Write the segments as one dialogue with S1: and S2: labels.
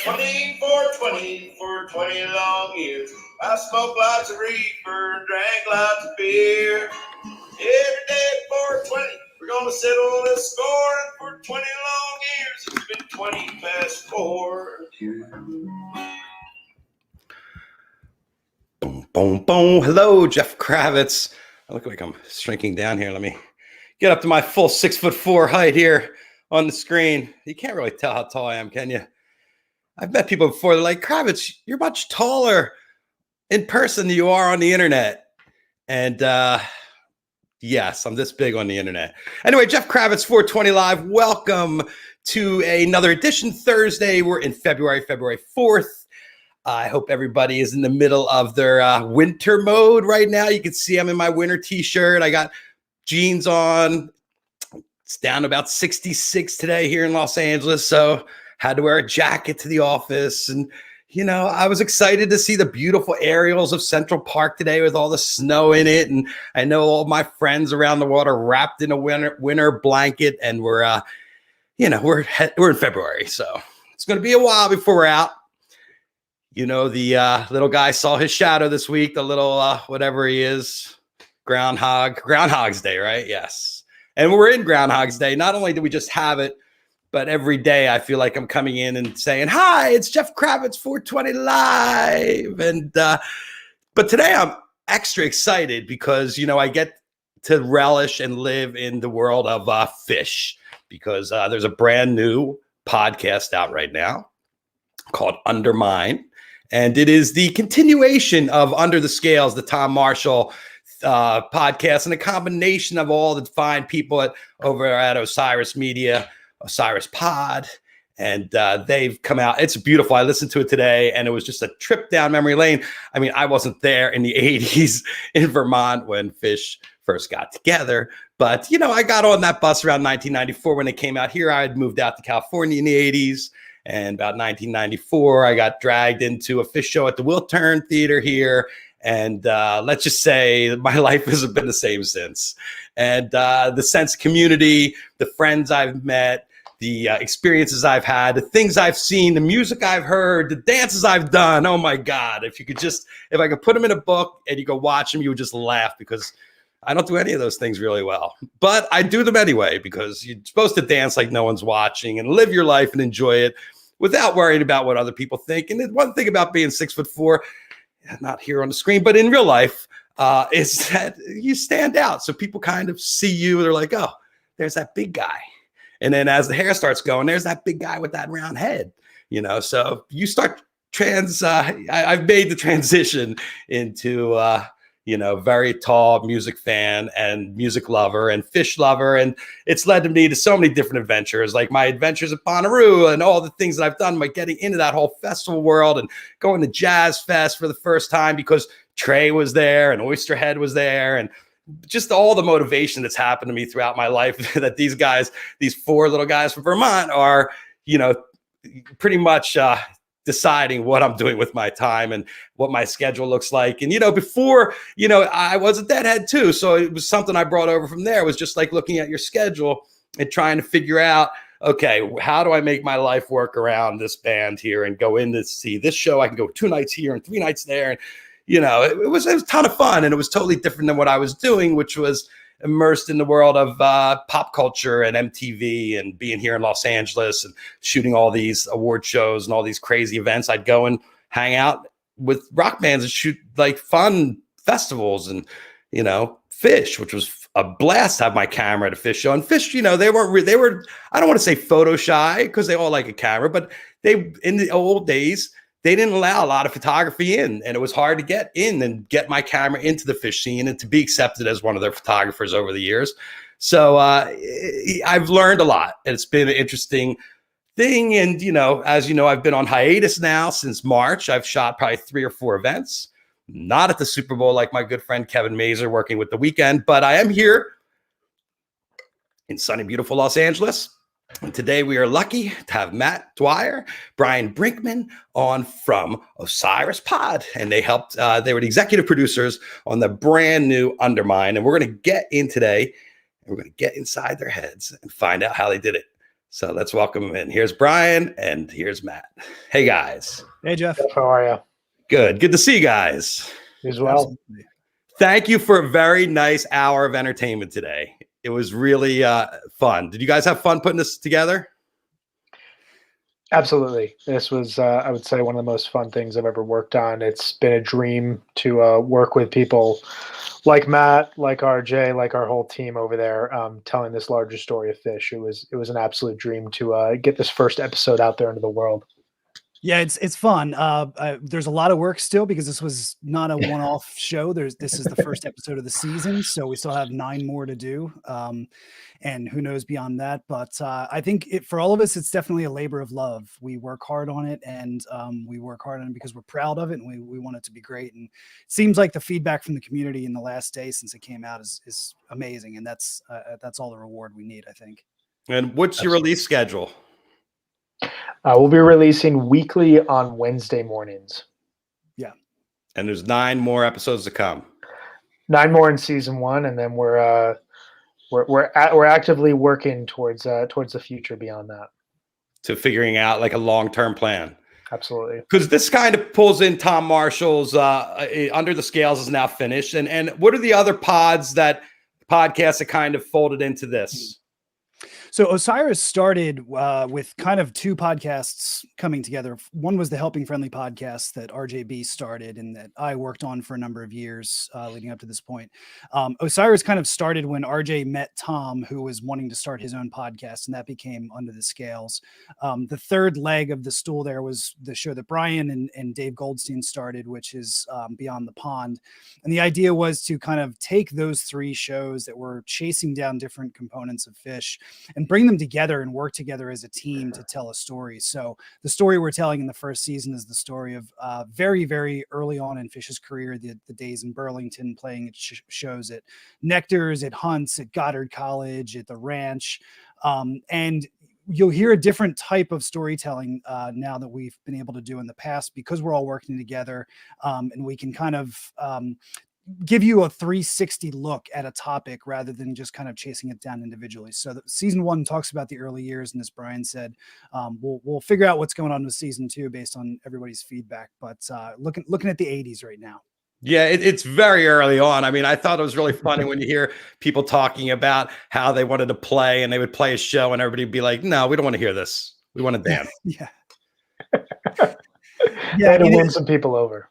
S1: for 20 long years. I smoked lots of reefer and drank lots of beer. Every day at 420, we're gonna settle this score. And for 20 long years, it's been 20 past 4.
S2: Boom, boom, boom. Hello, Jeff Kravitz. I look like I'm shrinking down here. Let me get up to my full 6'4" height here on the screen. You can't really tell how tall I am, can you? I've met people before. They're like, Kravitz, you're much taller in person than you are on the internet. And yes, I'm this big on the internet. Anyway, Jeff Kravitz, 420 Live. Welcome to another edition Thursday. We're in February 4th. I hope everybody is in the middle of their winter mode right now. You can see I'm in my winter t-shirt. I got jeans on. It's down to about 66 today here in Los Angeles. So had to wear a jacket to the office. And, you know, I was excited to see the beautiful aerials of Central Park today with all the snow in it. And I know all my friends around the world are wrapped in a winter blanket. And we're in February. So it's going to be a while before we're out. You know, the little guy saw his shadow this week, the little whatever he is, Groundhog's Day, right? Yes. And we're in Groundhog's Day. Not only do we just have it, but every day I feel like I'm coming in and saying, hi, it's Jeff Kravitz, 420 Live. And but today I'm extra excited because, you know, I get to relish and live in the world of PHISH because there's a brand new podcast out right now called Undermine. And it is the continuation of Under the Scales, the Tom Marshall podcast, and a combination of all the fine people over at Osiris Media, Osiris Pod, and they've come out. It's beautiful. I listened to it today, and it was just a trip down memory lane. I mean, I wasn't there in the 80s in Vermont when PHISH first got together, but, you know, I got on that bus around 1994 when they came out here. I had moved out to California in the 80s, and about 1994, I got dragged into a PHISH show at the Wiltern Theater here. And let's just say my life hasn't been the same since. And the sense of community, the friends I've met, the experiences I've had, the things I've seen, the music I've heard, the dances I've done. Oh my God. If I could put them in a book and you go watch them, you would just laugh because I don't do any of those things really well. But I do them anyway because you're supposed to dance like no one's watching and live your life and enjoy it without worrying about what other people think. And one thing about being 6'4", not here on the screen, but in real life, is that you stand out. So people kind of see you. They're like, oh, there's that big guy. And then as the hair starts going, there's that big guy with that round head, you know? So you start I've made the transition into, very tall music fan and music lover and PHISH lover. And it's led me to so many different adventures, like my adventures at Bonnaroo and all the things that I've done by getting into that whole festival world and going to Jazz Fest for the first time because Trey was there and Oysterhead was there. And just all the motivation that's happened to me throughout my life that these four little guys from Vermont are, pretty much deciding what I'm doing with my time and what my schedule looks like. And, before, I was a deadhead too. So it was something I brought over from there. It was just like looking at your schedule and trying to figure out, okay, how do I make my life work around this band here and go in to see this show? I can go 2 nights here and 3 nights there. And, it was a ton of fun. And it was totally different than what I was doing, which was immersed in the world of pop culture and MTV and being here in Los Angeles and shooting all these award shows and all these crazy events. I'd go and hang out with rock bands and shoot like fun festivals and, PHISH, which was a blast to have my camera at a PHISH show. And PHISH, they were, I don't want to say photo shy because they all like a camera, but in the old days, they didn't allow a lot of photography in, and it was hard to get in and get my camera into the PHISH scene and to be accepted as one of their photographers over the years. So I've learned a lot, and it's been an interesting thing. And, as you know, I've been on hiatus now since March. I've shot probably 3 or 4 events, not at the Super Bowl like my good friend Kevin Mazur working with The Weeknd, but I am here in sunny, beautiful Los Angeles. And today we are lucky to have Matt Dwyer, Brian Brinkman on from Osiris Pod. And they helped, they were the executive producers on the brand new Undermine. And we're going to get in today and we're going to get inside their heads and find out how they did it. So let's welcome him in. Here's Brian and here's Matt. Hey, guys.
S3: Hey, Jeff.
S4: How are you?
S2: Good to see you guys.
S4: You as well.
S3: Absolutely.
S2: Thank you for a very nice hour of entertainment today. It was really fun. Did you guys have fun putting this together?
S4: Absolutely. This was, I would say, one of the most fun things I've ever worked on. It's been a dream to work with people like Matt, like RJ, like our whole team over there, telling this larger story of Phish. It was an absolute dream to get this first episode out there into the world.
S3: Yeah, it's fun. There's a lot of work still because this was not a one-off show. This is the first episode of the season, so we still have 9 more to do, and who knows beyond that. But I think for all of us, it's definitely a labor of love. We work hard on it, and we work hard on it because we're proud of it, and we want it to be great. And it seems like the feedback from the community in the last day since it came out is amazing, and that's all the reward we need, I think.
S2: And what's your release schedule?
S4: We'll be releasing weekly on Wednesday mornings.
S3: Yeah.
S2: And there's 9 more episodes to come.
S4: 9 more in season 1, and then we're actively working towards the future beyond that.
S2: To figuring out like a long-term plan.
S4: Absolutely.
S2: Because this kind of pulls in Tom Marshall's Under the Scales is now finished. And what are the other podcasts that kind of folded into this?
S3: So Osiris started with kind of 2 podcasts coming together. One was the Helping Friendly podcast that RJB started and that I worked on for a number of years leading up to this point. Osiris kind of started when RJ met Tom, who was wanting to start his own podcast, and that became Under the Scales. The third leg of the stool there was the show that Brian and Dave Goldstein started, which is Beyond the Pond. And the idea was to kind of take those 3 shows that were chasing down different components of Phish and bring them together and work together as a team to tell a story. So the story we're telling in the first season is the story of very, very early on in Phish's career, the days in Burlington, playing at shows at Nectar's, at Hunt's, at Goddard College, at the ranch. And you'll hear a different type of storytelling now that we've been able to do in the past because we're all working together, and we can kind of give you a 360 look at a topic rather than just kind of chasing it down individually. So season 1 talks about the early years. And as Brian said, we'll figure out what's going on with season 2 based on everybody's feedback, but looking at the 80s right now.
S2: Yeah, it's very early on. I mean, I thought it was really funny when you hear people talking about how they wanted to play and they would play a show and everybody would be like, no, we don't want to hear this. We want to dance.
S3: Yeah.
S4: Yeah, to win some people over.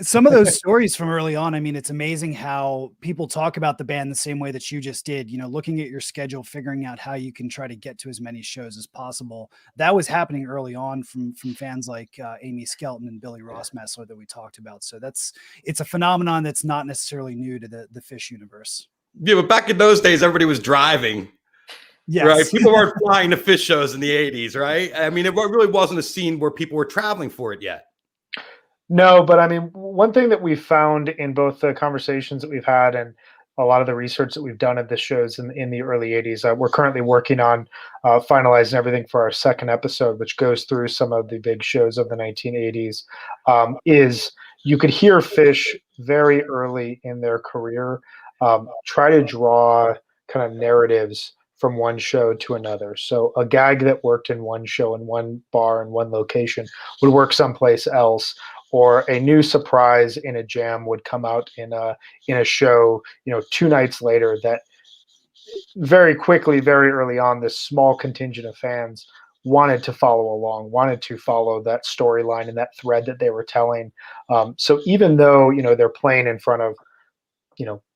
S3: Some of those stories from early on, I mean, it's amazing how people talk about the band the same way that you just did, looking at your schedule, figuring out how you can try to get to as many shows as possible. That was happening early on from fans like Amy Skelton and Billy Rossmessler that we talked about. So it's a phenomenon that's not necessarily new to the Phish universe.
S2: Yeah, but back in those days, everybody was driving.
S3: Yes.
S2: Right? People weren't flying to Phish shows in the 80s, right? I mean, it really wasn't a scene where people were traveling for it yet.
S4: No, but I mean, one thing that we've found in both the conversations that we've had and a lot of the research that we've done at the shows in the early 80s, we're currently working on finalizing everything for our second episode, which goes through some of the big shows of the 1980s, is you could hear Phish very early in their career try to draw kind of narratives from one show to another. So a gag that worked in one show in one bar in one location would work someplace else, or a new surprise in a jam would come out in a show, 2 nights later, that very quickly, very early on, this small contingent of fans wanted to follow along, wanted to follow that storyline and that thread that they were telling. So even though, they're playing in front of,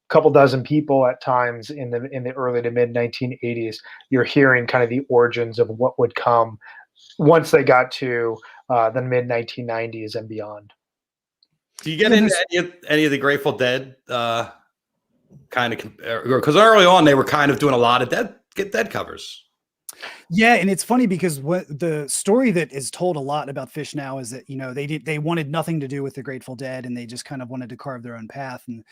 S4: couple dozen people at times in the early to mid 1980s, you're hearing kind of the origins of what would come once they got to the mid 1990s and beyond.
S2: Do you get into any of the Grateful Dead kind of, because early on they were kind of doing a lot of Dead covers?
S3: Yeah, and it's funny because what the story that is told a lot about Phish now is that they wanted nothing to do with the Grateful Dead and they just kind of wanted to carve their own path. And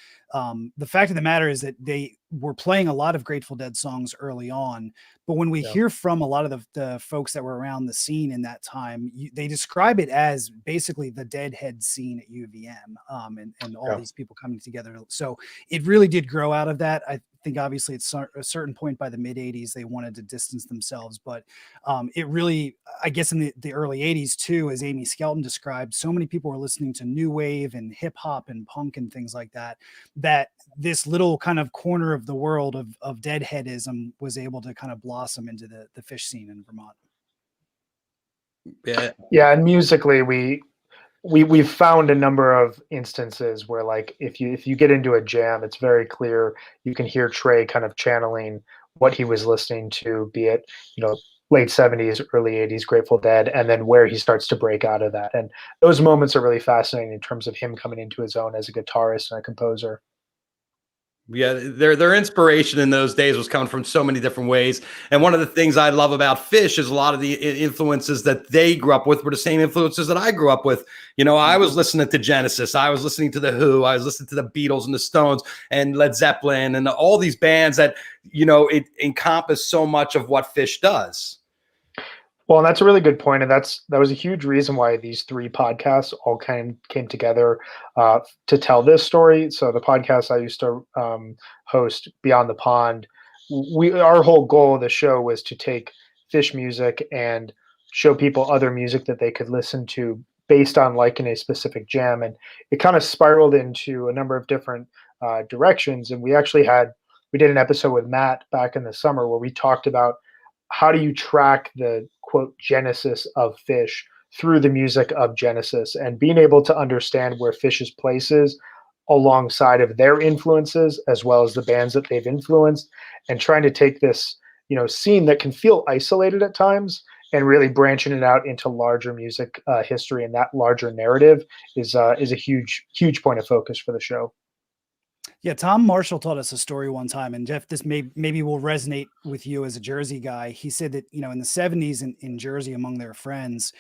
S3: the fact of the matter is that they were playing a lot of Grateful Dead songs early on. But when we hear from a lot of the folks that were around the scene in that time, they describe it as basically the Deadhead scene at UVM, and all these people coming together. So it really did grow out of that. I think obviously at a certain point by the mid 80s, they wanted to distance themselves, but it really, I guess in the early 80s too, as Amy Skelton described, so many people were listening to new wave and hip hop and punk and things like that, that this little kind of corner of the world of Deadheadism was able to kind of blossom into the PHISH scene in Vermont.
S4: Yeah, and musically we've found a number of instances where, like, if you get into a jam, it's very clear you can hear Trey kind of channeling what he was listening to, be it, late 70s, early 80s Grateful Dead, and then where he starts to break out of that. And those moments are really fascinating in terms of him coming into his own as a guitarist and a composer.
S2: Yeah, their inspiration in those days was coming from so many different ways. And one of the things I love about PHISH is a lot of the influences that they grew up with were the same influences that I grew up with. I was listening to Genesis, I was listening to The Who, I was listening to the Beatles and the Stones and Led Zeppelin and all these bands that, it encompass so much of what PHISH does.
S4: Well, and that's a really good point, and that was a huge reason why these 3 podcasts all came together to tell this story. So the podcast I used to host, Beyond the Pond, our whole goal of the show was to take PHISH music and show people other music that they could listen to based on liking a specific jam, and it kind of spiraled into a number of different directions. And we did an episode with Matt back in the summer where we talked about how do you track the quote genesis of PHISH through the music of Genesis, and being able to understand where PHISH's place is alongside of their influences as well as the bands that they've influenced, and trying to take this scene that can feel isolated at times and really branching it out into larger music history, and that larger narrative is a huge point of focus for the show.
S3: Yeah, Tom Marshall told us a story one time, and Jeff, this maybe will resonate with you as a Jersey guy. He said that, in the 70s in Jersey, among their friends,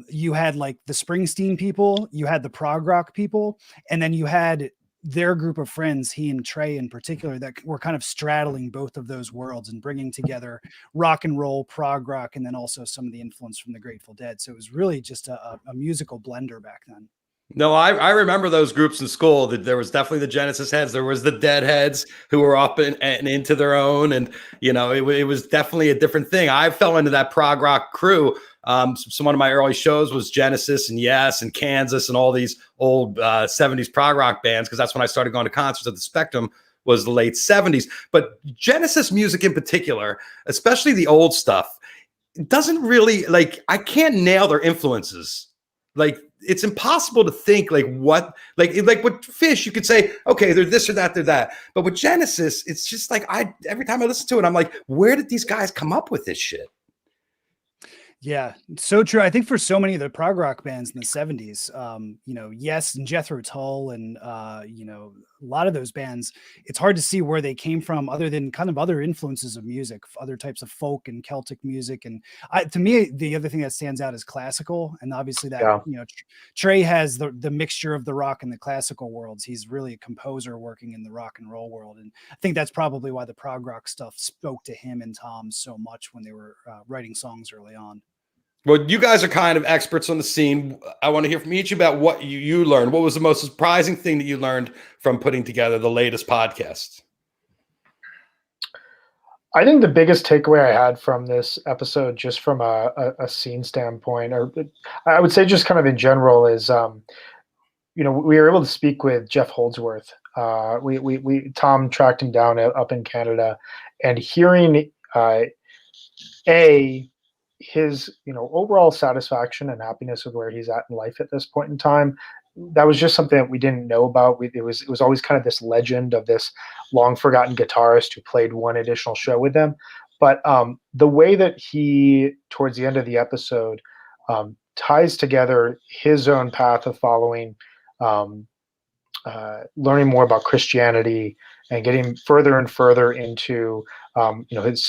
S3: you had like the Springsteen people, you had the prog rock people, and then you had their group of friends, he and Trey in particular, that were kind of straddling both of those worlds and bringing together rock and roll, prog rock, and then also some of the influence from the Grateful Dead. So it was really just a musical blender back then.
S2: No, I remember those groups in school. That there was definitely the Genesis heads. There was the Deadheads who were up and into their own, and it was definitely a different thing. I fell into that prog rock crew. So one of my early shows was Genesis and Yes and Kansas and all these old 70s prog rock bands, because that's when I started going to concerts at the Spectrum. Was the late 70s. But Genesis music in particular, especially the old stuff, doesn't really I can't nail their influences. It's impossible to think what with PHISH, you could say, okay, they're this or that, they're that. But with Genesis, it's just every time I listen to it, I'm like, where did these guys come up with this shit?
S3: Yeah, so true. I think for so many of the prog rock bands in the 70s, Yes and Jethro Tull and, a lot of those bands, it's hard to see where they came from other than kind of other influences of music, other types of folk and Celtic music. And to me, the other thing that stands out is classical. And obviously that, Trey has the mixture of the rock and the classical worlds. He's really a composer working in the rock and roll world. And I think that's probably why the prog rock stuff spoke to him and Tom so much when they were writing songs early on.
S2: Well, you guys are kind of experts on the scene. I want to hear from each about what you learned. What was the most surprising thing that you learned from putting together the latest podcast?
S4: I think the biggest takeaway I had from this episode, just from a scene standpoint, or I would say just kind of in general, is we were able to speak with Jeff Holdsworth. Tom tracked him down up in Canada, and hearing his overall satisfaction and happiness with where he's at in life at this point in time. That was just something that we didn't know about. It was always kind of this legend of this long forgotten guitarist who played one additional show with them. But the way that he, towards the end of the episode, ties together his own path of following, learning more about Christianity and getting further and further into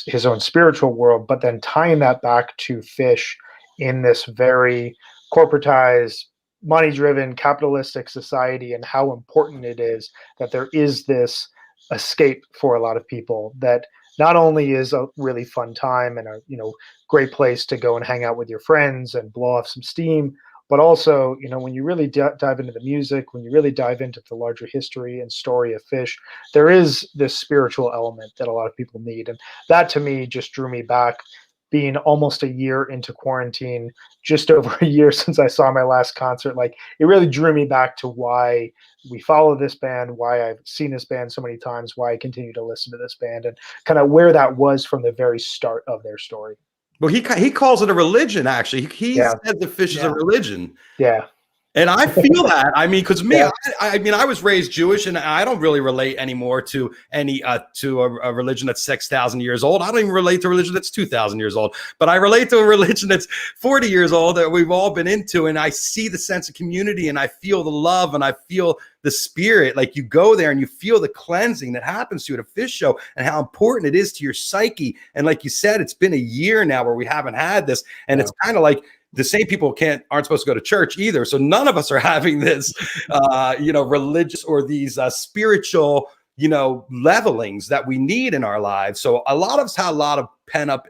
S4: his own spiritual world, but then tying that back to PHISH in this very corporatized, money-driven, capitalistic society, and how important it is that there is this escape for a lot of people that not only is a really fun time and a great place to go and hang out with your friends and blow off some steam, but also when you really dive into the music, when you really dive into the larger history and story of PHISH, there is this spiritual element that a lot of people need, and that to me just drew me back. Being almost a year into quarantine, just over a year since I saw my last concert, like it really drew me back to why we follow this band, why I've seen this band so many times, why I continue to listen to this band, and kind of where that was from the very start of their story.
S2: Well, he calls it a religion. Actually, he
S4: Yeah.
S2: said the PHISH is a religion.
S4: Yeah.
S2: And I feel that. I mean, because me,
S4: Yeah.
S2: I mean, I was raised Jewish, and I don't really relate anymore to any to a religion that's 6,000 years old. I don't even relate to a religion that's 2,000 years old. But I relate to a religion that's 40 years old that we've all been into, and I see the sense of community, and I feel the love, and I feel the spirit. Like you go there and you feel the cleansing that happens to you at a PHISH show, and how important it is to your psyche. And like you said, it's been a year now where we haven't had this, and it's kind of like the same people aren't supposed to go to church either. So none of us are having this, religious or these spiritual, levelings that we need in our lives. So a lot of us had a lot of pent up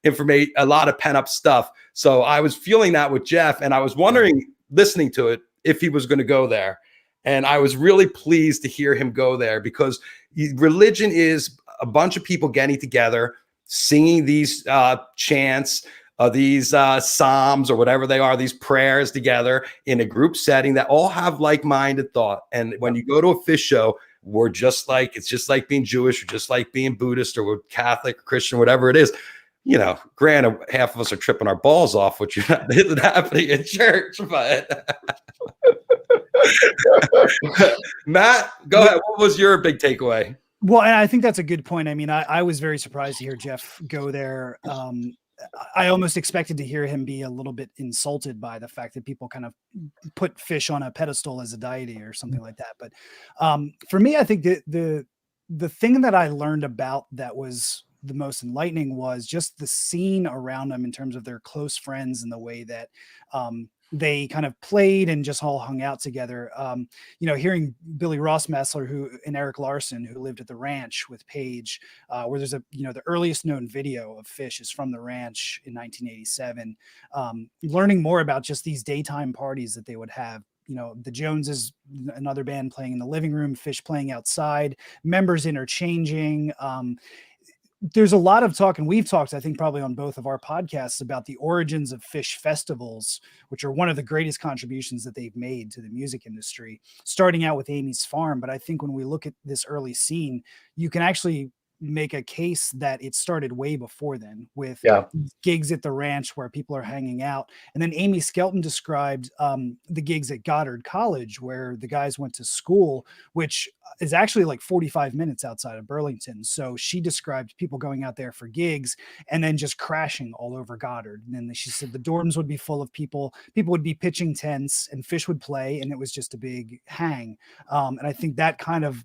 S2: information, a lot of pent up stuff. So I was feeling that with Jeff, and I was wondering, listening to it, if he was going to go there. And I was really pleased to hear him go there, because religion is a bunch of people getting together, singing these chants, these psalms or whatever they are, these prayers together in a group setting that all have like-minded thought. And when you go to a PHISH show, it's just like being Jewish, or just like being Buddhist, or we're Catholic or Christian, whatever it is. Granted, half of us are tripping our balls off, which isn't happening in church, but Matt, go ahead. What was your big takeaway?
S3: Well, and I think that's a good point. I mean, I was very surprised to hear Jeff go there. I almost expected to hear him be a little bit insulted by the fact that people kind of put PHISH on a pedestal as a deity or something like that. But for me, I think the thing that I learned about that was the most enlightening was just the scene around them in terms of their close friends and the way that they kind of played and just all hung out together. Hearing Billy Rossmessler and Eric Larson, who lived at the ranch with Paige, where there's the earliest known video of PHISH is from the ranch in 1987. Learning more about just these daytime parties that they would have. The Joneses, another band playing in the living room, PHISH playing outside, members interchanging. There's a lot of talk, and we've talked, I think, probably on both of our podcasts about the origins of PHISH festivals, which are one of the greatest contributions that they've made to the music industry, starting out with Amy's Farm. But I think when we look at this early scene, you can actually make a case that it started way before then with gigs at the ranch where people are hanging out. And then Amy Skelton described the gigs at Goddard College, where the guys went to school, which is actually like 45 minutes outside of Burlington. So she described people going out there for gigs and then just crashing all over Goddard. And then she said the dorms would be full of people would be pitching tents, and PHISH would play, and it was just a big hang. And I think that kind of,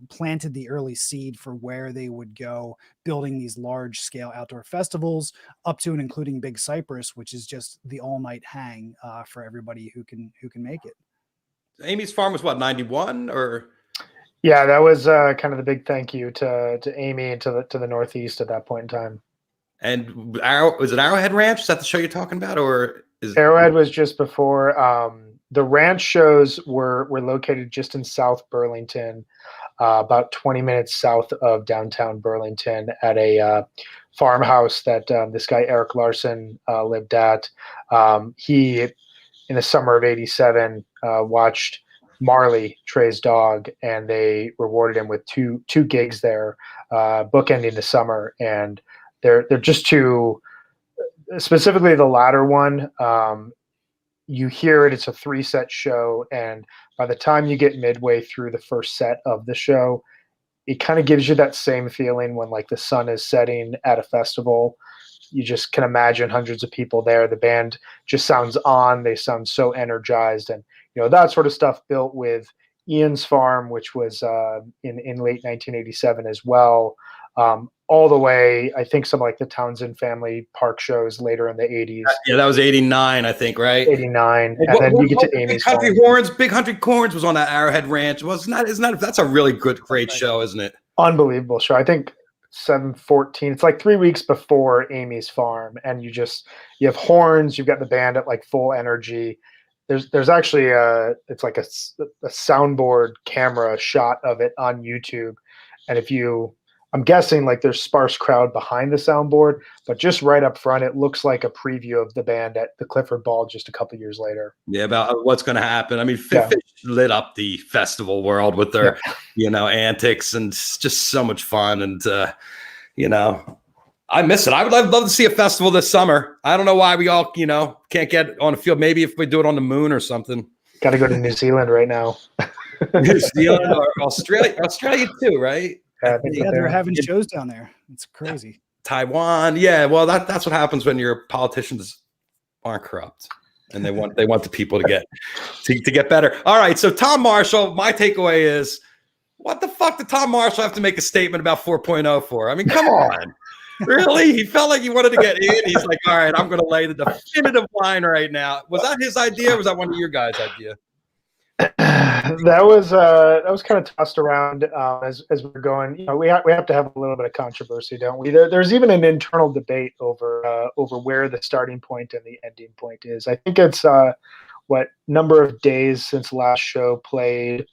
S3: planted the early seed for where they would go, building these large scale outdoor festivals up to and including Big Cypress, which is just the all night hang for everybody who can make it.
S2: Amy's Farm was what, 91 or?
S4: Yeah, that was kind of the big thank you to Amy and to the Northeast at that point in time.
S2: And was it Arrowhead Ranch? Is that the show you're talking about, or is
S4: Arrowhead was just before? The ranch shows were located just in South Burlington, about 20 minutes south of downtown Burlington, at a farmhouse that this guy Eric Larson lived at. He, in the summer of '87, watched Marley, Trey's dog, and they rewarded him with two gigs there, bookending the summer. And they're just two, specifically the latter one. You hear it, it's a 3-set show, and by the time you get midway through the first set of the show, it kind of gives you that same feeling when like the sun is setting at a festival. You just can imagine hundreds of people there. The band just sounds on. They sound so energized, and that sort of stuff built with Ian's Farm, which was in late 1987 as well. all the way, I think some like the Townsend Family Park shows later in the 80s.
S2: Yeah, that was 89, I think, right?
S4: 89. And then you get to Amy's Farm.
S2: Big Country Horns was on that Arrowhead Ranch. Well, that's a really great show, isn't it?
S4: Unbelievable show. I think 7/14. It's like 3 weeks before Amy's Farm, and you have horns. You've got the band at like full energy. There's actually it's like a soundboard camera shot of it on YouTube, and I'm guessing like there's sparse crowd behind the soundboard, but just right up front, it looks like a preview of the band at the Clifford Ball just a couple years later.
S2: Yeah, about what's going to happen. I mean, PHISH lit up the festival world with their, antics, and it's just so much fun. And, I miss it. I would love to see a festival this summer. I don't know why we all, can't get on the field. Maybe if we do it on the moon or something.
S4: Got to go to New Zealand right now.
S2: New Zealand or Australia too, right?
S3: Yeah, they're having shows down there. It's crazy.
S2: Taiwan, yeah. Well, that's what happens when your politicians aren't corrupt, and they want the people to get better. All right. So Tom Marshall, my takeaway is, what the fuck did Tom Marshall have to make a statement about 4.0 for? I mean, come on. Really? He felt like he wanted to get in. He's like, all right, I'm going to lay the definitive line right now. Was that his idea? Or was that one of your guys' idea?
S4: That was kind of tossed around as we're going. We have to have a little bit of controversy, don't we? There's even an internal debate over where the starting point and the ending point is. I think it's what number of days since last show played.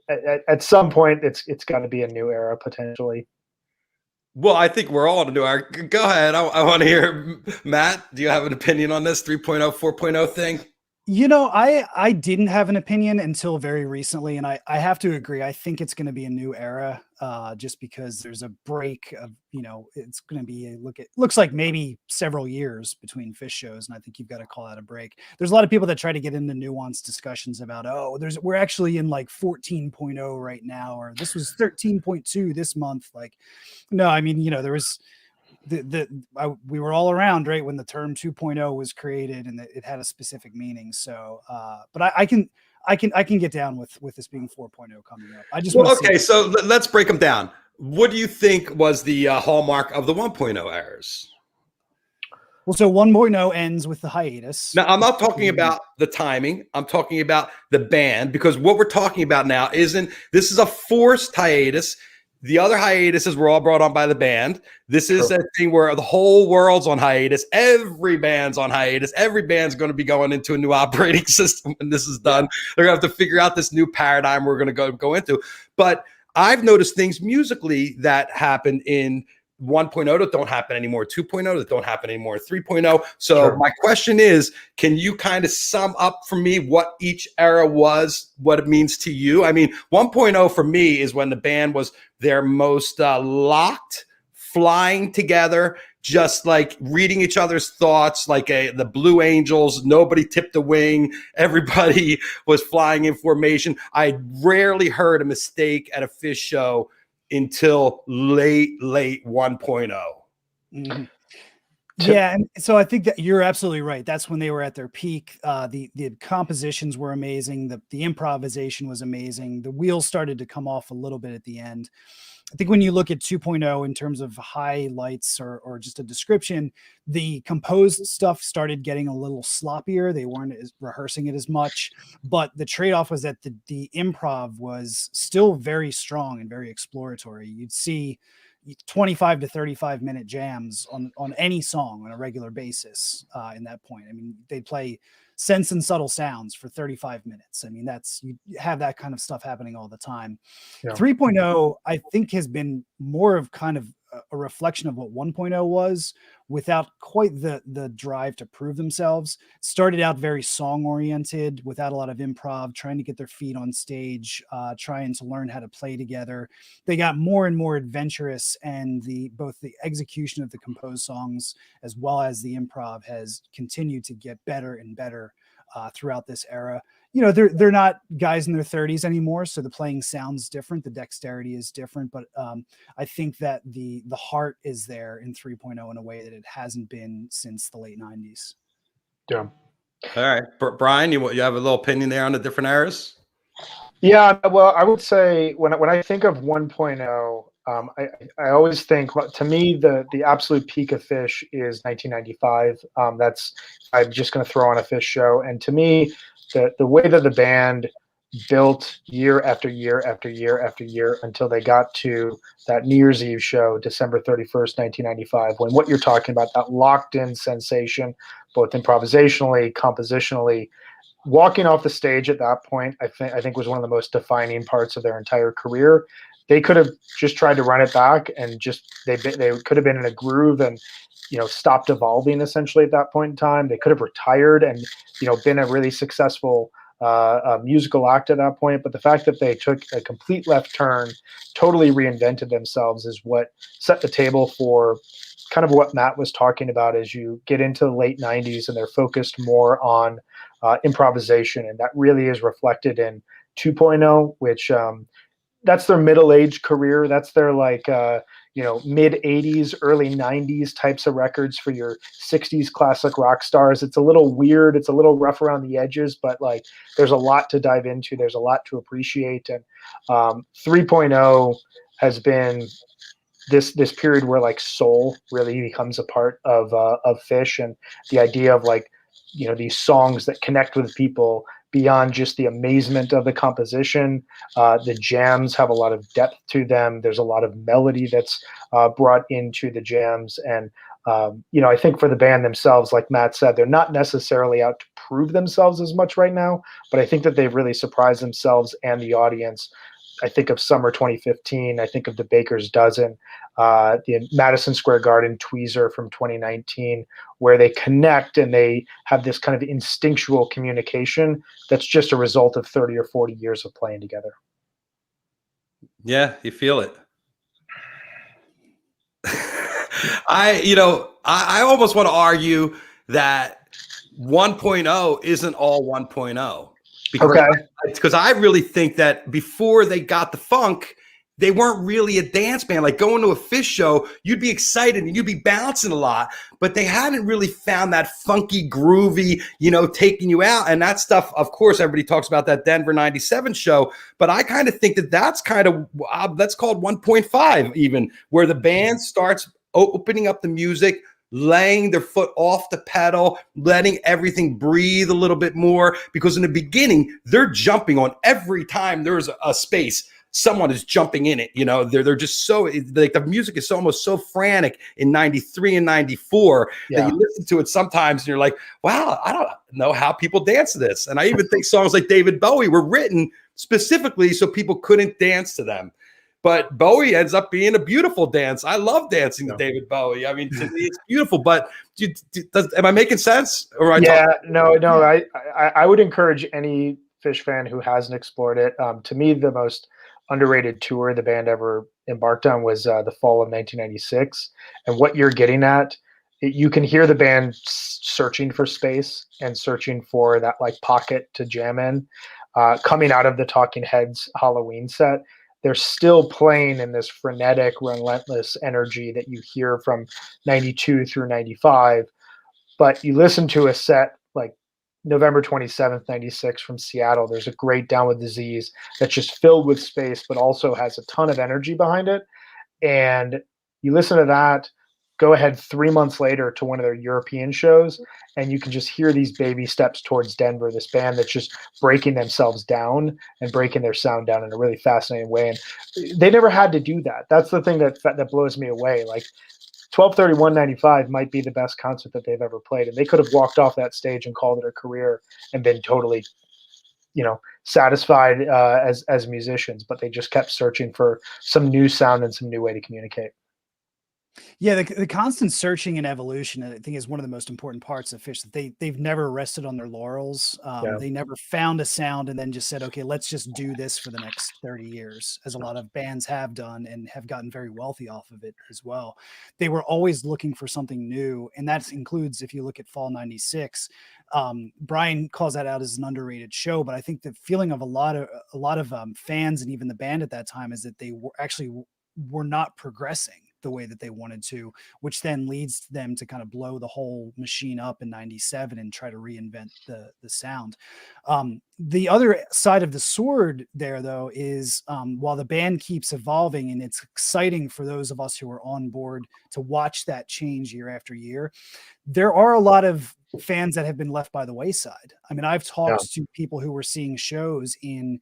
S4: At some point, it's got to be a new era potentially.
S2: Well, I think we're all in a new era. Go ahead. I want to hear, Matt. Do you have an opinion on this 3.0, 4.0 thing?
S3: I didn't have an opinion until very recently, and I have to agree. I think it's going to be a new era, just because there's a break of, it's going to be looks like maybe several years between PHISH shows, and I think you've got to call out a break. There's a lot of people that try to get into nuanced discussions about, we're actually in like 14.0 right now, or this was 13.2 this month. Like, no, I mean, there was. We were all around right when the term 2.0 was created, and it had a specific meaning. So, but I can get down with this being 4.0 coming up. I just
S2: so let's break them down. What do you think was the hallmark of the 1.0 errors?
S3: Well, so 1.0 ends with the hiatus.
S2: Now, I'm not talking about the timing. I'm talking about the band, because what we're talking about now this is a forced hiatus. The other hiatuses were all brought on by the band. This is a thing where the whole world's on hiatus. Every band's on hiatus. Every band's going to be going into a new operating system when this is done. They're going to have to figure out this new paradigm we're going to go into. But I've noticed things musically that happen in 1.0 that don't happen anymore, 2.0 that don't happen anymore, 3.0. So my question is, can you kind of sum up for me what each era was, what it means to you? I mean, 1.0 for me is when the band was their most locked, flying together, just like reading each other's thoughts, like the Blue Angels. Nobody tipped a wing. Everybody was flying in formation. I rarely heard a mistake at a PHISH show until late 1.0.
S3: Mm-hmm. Yeah, and so I think that you're absolutely right. That's when they were at their peak. The compositions were amazing. The improvisation was amazing. The wheels started to come off a little bit at the end. I think when you look at 2.0 in terms of highlights or just a description, the composed stuff started getting a little sloppier. They weren't rehearsing it as much, but the trade-off was that the improv was still very strong and very exploratory. You'd see 25 to 35 minute jams on any song on a regular basis in that point. I mean, they'd play Sense and Subtle Sounds for 35 minutes. I mean, you have that kind of stuff happening all the time. Yeah. 3.0, I think, has been more of kind of a reflection of what 1.0 was, without quite the drive to prove themselves. Started out very song oriented, without a lot of improv, trying to get their feet on stage, trying to learn how to play together. They got more and more adventurous, and both the execution of the composed songs as well as the improv has continued to get better and better throughout this era. They're not guys in their 30s anymore, so the playing sounds different, the dexterity is different, but I think that the heart is there in 3.0 in a way that it hasn't been since the late 90s.
S4: Yeah.
S2: All right, Brian, you have a little opinion there on the different eras?
S4: Yeah, well, I would say when I think of 1.0, I always think, to me, the absolute peak of PHISH is 1995. I'm just going to throw on a PHISH show. And to me, the way that the band built year after year after year after year until they got to that New Year's Eve show, December 31st, 1995, when what you're talking about, that locked in sensation, both improvisationally, compositionally, walking off the stage at that point, I think was one of the most defining parts of their entire career. They could have just tried to run it back and they could have been in a groove and, stopped evolving essentially at that point in time. They could have retired and, been a really successful musical act at that point. But the fact that they took a complete left turn, totally reinvented themselves, is what set the table for kind of what Matt was talking about as you get into the late 90s and they're focused more on improvisation. And that really is reflected in 2.0, which that's their middle-aged career. That's their mid 80s, early 90s types of records for your 60s classic rock stars. It's a little weird. It's a little rough around the edges, but there's a lot to dive into. There's a lot to appreciate. And 3.0 has been this period where soul really becomes a part of PHISH, and the idea of these songs that connect with people beyond just the amazement of the composition. The jams have a lot of depth to them. There's a lot of melody that's brought into the jams. And, I think for the band themselves, like Matt said, they're not necessarily out to prove themselves as much right now, but I think that they've really surprised themselves and the audience. I think of Summer 2015. I think of the Baker's Dozen, the Madison Square Garden Tweezer from 2019, where they connect and they have this kind of instinctual communication that's just a result of 30 or 40 years of playing together.
S2: Yeah, you feel it. I almost want to argue that 1.0 isn't all 1.0. Because I really think that before they got the funk, they weren't really a dance band. Like going to a PHISH show, you'd be excited and you'd be bouncing a lot, but they hadn't really found that funky, groovy, taking you out. And that stuff, of course, everybody talks about that Denver 97 show, but I kind of think that that's called 1.5 even, where the band starts opening up the music, laying their foot off the pedal, letting everything breathe a little bit more. Because in the beginning, they're jumping on every time there's a space. Someone is jumping in it. They're just so the music is almost so frantic in 93 and 94 that you listen to it sometimes and you're like, wow, I don't know how people dance to this. And I even think songs like David Bowie were written specifically so people couldn't dance to them. But Bowie ends up being a beautiful dance. I love dancing to David Bowie. I mean, to me, it's beautiful. But am I making sense? Or
S4: no. I would encourage any PHISH fan who hasn't explored it. To me, the most underrated tour the band ever embarked on was the fall of 1996. And what you're getting at, you can hear the band searching for space and searching for that pocket to jam in. Coming out of the Talking Heads Halloween set, they're still playing in this frenetic, relentless energy that you hear from 92 through 95. But you listen to a set like November 27th, 96 from Seattle. There's a great Down with Disease that's just filled with space, but also has a ton of energy behind it. And you listen to that, go ahead 3 months later to one of their European shows, and you can just hear these baby steps towards Denver, this band that's just breaking themselves down and breaking their sound down in a really fascinating way. And they never had to do that. That's the thing that blows me away. 12/31/95 might be the best concert that they've ever played, and they could have walked off that stage and called it a career and been totally, satisfied as musicians, but they just kept searching for some new sound and some new way to communicate.
S3: Yeah, the constant searching and evolution, I think, is one of the most important parts of PHISH. That they've never rested on their laurels. They never found a sound and then just said, okay, let's just do this for the next 30 years, as a lot of bands have done and have gotten very wealthy off of it as well. They were always looking for something new, and that includes, if you look at Fall 96, Brian calls that out as an underrated show, but I think the feeling of a lot of fans and even the band at that time is that they were not progressing. the way that they wanted to, which then leads them to kind of blow the whole machine up in 97 and try to reinvent the sound. The other side of the sword there, though, is while the band keeps evolving, and it's exciting for those of us who are on board to watch that change year after year, there are a lot of fans that have been left by the wayside. I mean, I've talked to people who were seeing shows in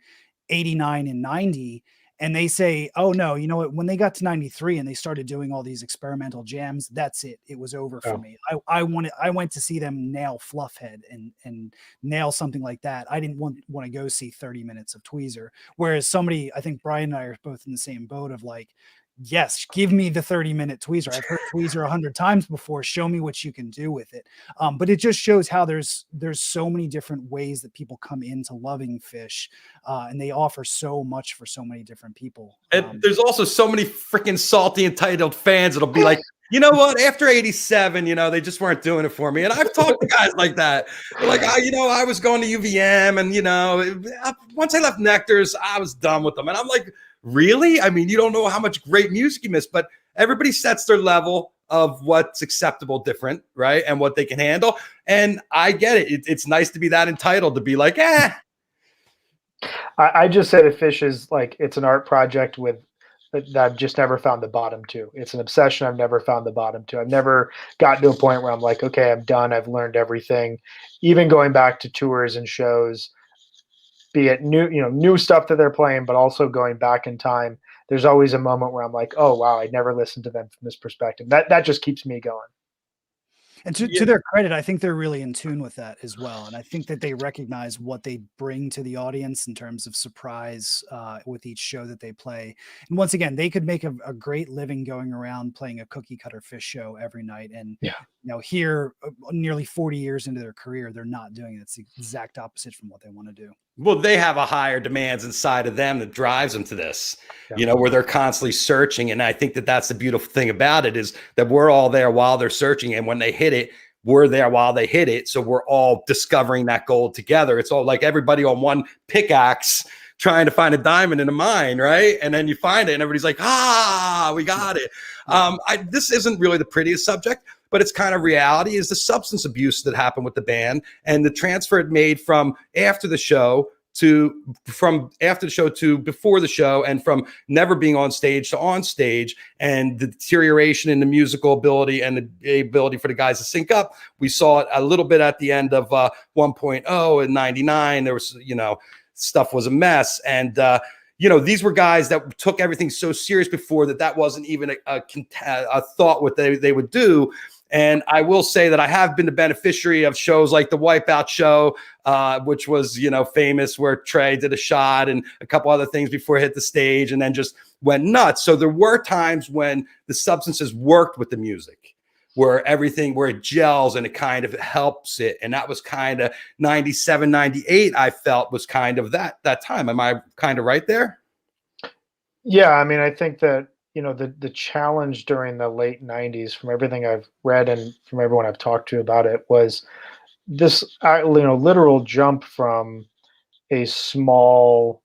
S3: 89 and 90, and they say, oh no, you know what, when they got to 93 and they started doing all these experimental jams, that's it. It was over for me. I went to see them nail Fluffhead and nail something like that. I didn't want to go see 30 minutes of Tweezer. Whereas somebody, I think Brian and I are both in the same boat of like, yes, give me the 30-minute Tweezer. I've heard Tweezer 100 times before. Show me what you can do with it. But it just shows how there's so many different ways that people come into loving PHISH, and they offer so much for so many different people.
S2: And there's also so many freaking salty, entitled fans that'll be like, you know what? After 87, they just weren't doing it for me. And I've talked to guys like that. They're like, I was going to UVM, and once I left Nectar's, I was done with them. And I'm like, really? I mean, you don't know how much great music you miss, but everybody sets their level of what's acceptable different, right? And what they can handle. And I get it. It's nice to be that entitled to be like,
S4: I just say that PHISH is like, it's an art project that I've just never found the bottom to. It's an obsession I've never found the bottom to. I've never gotten to a point where I'm like, okay, I'm done. I've learned everything. Even going back to tours and shows, be it new stuff that they're playing, but also going back in time, there's always a moment where I'm like, oh wow, I never listened to them from this perspective. That just keeps me going.
S3: And to their credit, I think they're really in tune with that as well. And I think that they recognize what they bring to the audience in terms of surprise with each show that they play. And once again, they could make a great living going around playing a cookie cutter PHISH show every night. And here, nearly 40 years into their career, they're not doing it. It's the exact opposite from what they want to do.
S2: Well, they have a higher demands inside of them that drives them to this, where they're constantly searching. And I think that that's the beautiful thing about it, is that we're all there while they're searching. And when they hit it, we're there while they hit it. So we're all discovering that gold together. It's all like everybody on one pickaxe trying to find a diamond in a mine, right? And then you find it and everybody's like, we got it. This isn't really the prettiest subject, but it's kind of reality, is the substance abuse that happened with the band and the transfer it made from after the show to before the show, and from never being on stage to on stage, and the deterioration in the musical ability and the ability for the guys to sync up. We saw it a little bit at the end of 1.0 in 99. There was, stuff was a mess. And, these were guys that took everything so serious before that wasn't even a thought what they would do. And I will say that I have been the beneficiary of shows like the Wipeout show, which was, famous, where Trey did a shot and a couple other things before he hit the stage and then just went nuts. So there were times when the substances worked with the music, where it gels and it kind of helps it. And that was kind of 97, 98, I felt was kind of that time. Am I kind of right there?
S4: Yeah. I mean, I think that, the challenge during the late 90s, from everything I've read and from everyone I've talked to about it, was this, literal jump from a small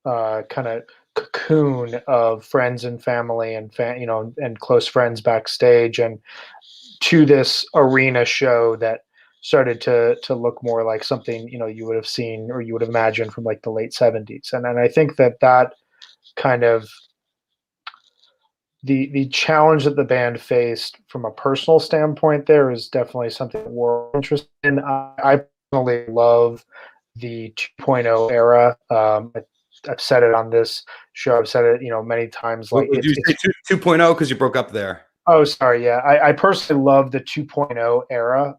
S4: kind of cocoon of friends and family and and close friends backstage, and to this arena show that started to look more like something you would have seen or you would have imagined from like the late 70s. And I think that kind of the challenge that the band faced from a personal standpoint there is definitely something that we're interested in. I personally love the 2.0 era. I've said it on this show. I've said it, many times. Like,
S2: did you say 2.0 because you broke up there?
S4: Oh, sorry. Yeah, I personally love the 2.0 era,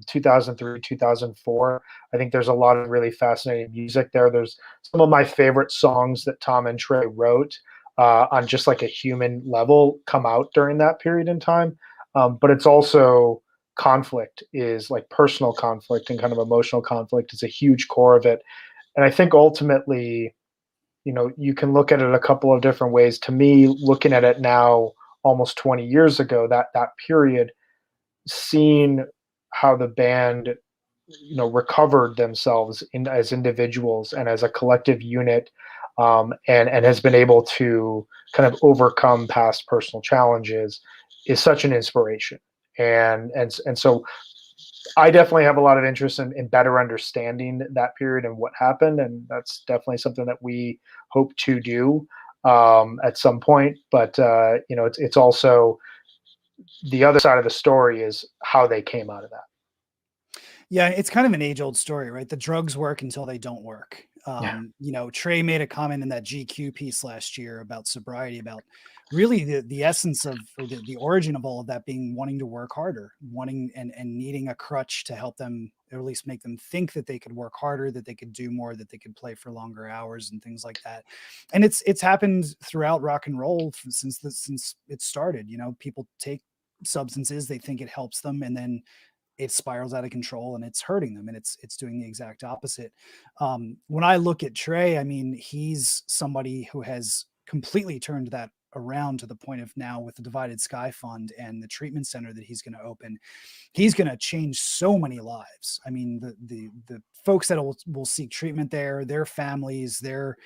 S4: 2003, 2004. I think there's a lot of really fascinating music there. There's some of my favorite songs that Tom and Trey wrote on just like a human level come out during that period in time. But it's also conflict, is like personal conflict and kind of emotional conflict is a huge core of it. And I think ultimately, you can look at it a couple of different ways. To me, looking at it now, almost 20 years ago, that period, seeing how the band, recovered themselves as individuals and as a collective unit, and has been able to kind of overcome past personal challenges is such an inspiration. And so I definitely have a lot of interest in better understanding that period and what happened, and that's definitely something that we hope to do at some point. But it's also the other side of the story is how they came out of that.
S3: Yeah, it's kind of an age-old story, right? The drugs work until they don't work.
S4: Yeah.
S3: Trey made a comment in that GQ piece last year about sobriety, about really the essence of, or the origin of all of that being wanting to work harder, wanting and needing a crutch to help them, or at least make them think that they could work harder, that they could do more, that they could play for longer hours and things like that. And it's happened throughout rock and roll since it started. People take substances, they think it helps them, and then it spirals out of control and it's hurting them, and it's doing the exact opposite. When I look at Trey, I mean, he's somebody who has completely turned that around to the point of now, with the Divided Sky Fund and the treatment center that he's going to open, he's going to change so many lives. I mean, the folks that will seek treatment there, their families, their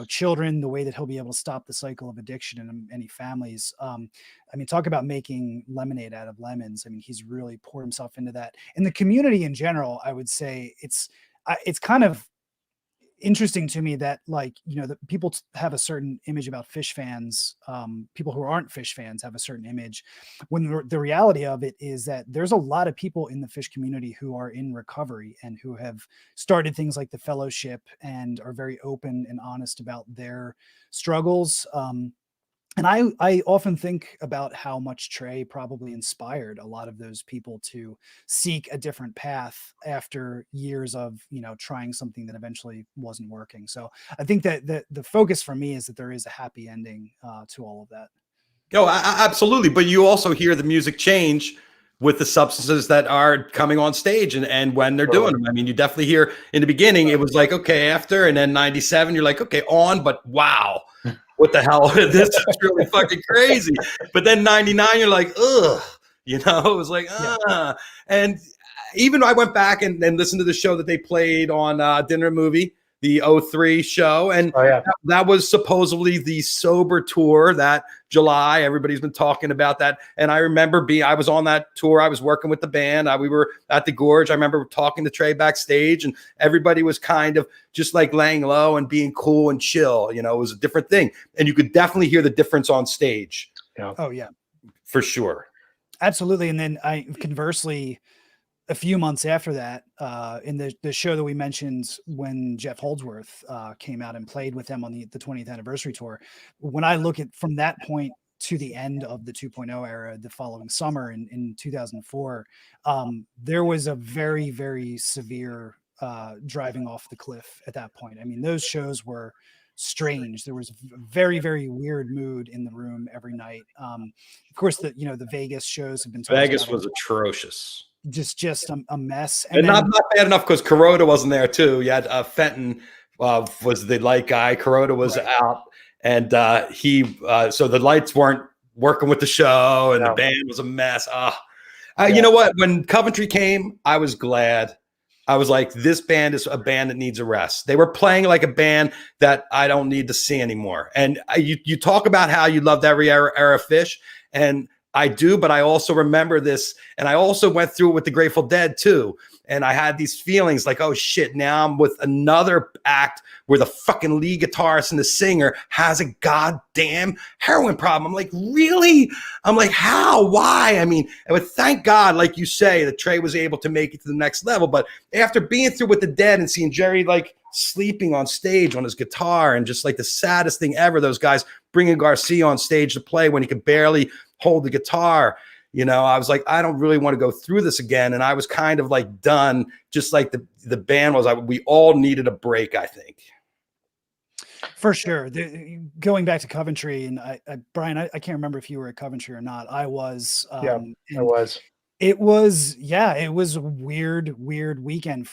S3: children, the way that he'll be able to stop the cycle of addiction in any families. I mean, talk about making lemonade out of lemons. I mean, he's really poured himself into that. And the community in general, I would say it's kind of interesting to me that, that people have a certain image about PHISH fans. People who aren't PHISH fans have a certain image, when the reality of it is that there's a lot of people in the PHISH community who are in recovery and who have started things like the fellowship and are very open and honest about their struggles. And I often think about how much Trey probably inspired a lot of those people to seek a different path after years of, trying something that eventually wasn't working. So I think that the focus for me is that there is a happy ending to all of that.
S2: Oh, absolutely. But you also hear the music change with the substances that are coming on stage and when they're doing them. I mean, you definitely hear in the beginning, it was like, okay, after, and then 97, you're like, okay, on, but wow. What the hell? This is really fucking crazy. But then 99, you're like, ugh, it was like, ah. And even I went back and listened to the show that they played on Dinner Movie, the 03 show. And that was supposedly the sober tour that July. Everybody's been talking about that. And I remember I was on that tour. I was working with the band. We were at the Gorge. I remember talking to Trey backstage, and everybody was kind of just like laying low and being cool and chill. It was a different thing. And you could definitely hear the difference on stage.
S4: Yeah.
S3: Oh, yeah.
S2: For sure.
S3: Absolutely. And then conversely, a few months after that, in the show that we mentioned when Jeff Holdsworth came out and played with them on the 20th anniversary tour, when I look at from that point to the end of the 2.0 era, the following summer in 2004, there was a very, very severe driving off the cliff at that point. I mean, those shows were strange. There was a very, very weird mood in the room every night. Of course, the Vegas shows have been
S2: Vegas was atrocious.
S3: Just a mess.
S2: And not bad enough because Kuroda wasn't there too. You had Fenton was the light guy. Kuroda was out, and so the lights weren't working with the show, and the band was a mess. You know what? When Coventry came, I was glad. I was like, this band is a band that needs a rest. They were playing like a band that I don't need to see anymore. And you talk about how you loved every era of PHISH, and I do, but I also remember this, and I also went through it with the Grateful Dead too. And I had these feelings like, oh shit, now I'm with another act where the fucking lead guitarist and the singer has a goddamn heroin problem. I'm like, really? I'm like, how? Why? I mean, but thank God, like you say, that Trey was able to make it to the next level. But after being through with the Dead and seeing Jerry like sleeping on stage on his guitar, and just like the saddest thing ever, those guys bringing Garcia on stage to play when he could barely hold the guitar, I was like, I don't really want to go through this again. And I was kind of like done, just like the band was. We all needed a break, I think.
S3: For sure. Going back to Coventry, and Brian, I can't remember if you were at Coventry or not. I was.
S4: I was.
S3: It was a weird weekend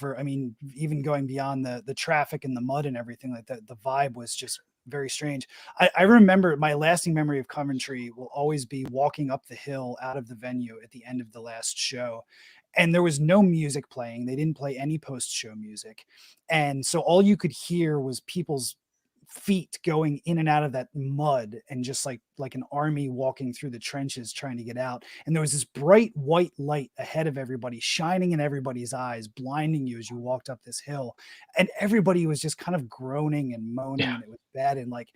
S3: even going beyond the traffic and the mud and everything like that. The vibe was just very strange. I remember my lasting memory of Coventry will always be walking up the hill out of the venue at the end of the last show. And there was no music playing. They didn't play any post-show music. And so all you could hear was people's feet going in and out of that mud, and just like an army walking through the trenches trying to get out. And there was this bright white light ahead of everybody, shining in everybody's eyes, blinding you as you walked up this hill. And everybody was just kind of groaning and moaning, and it was bad. And like,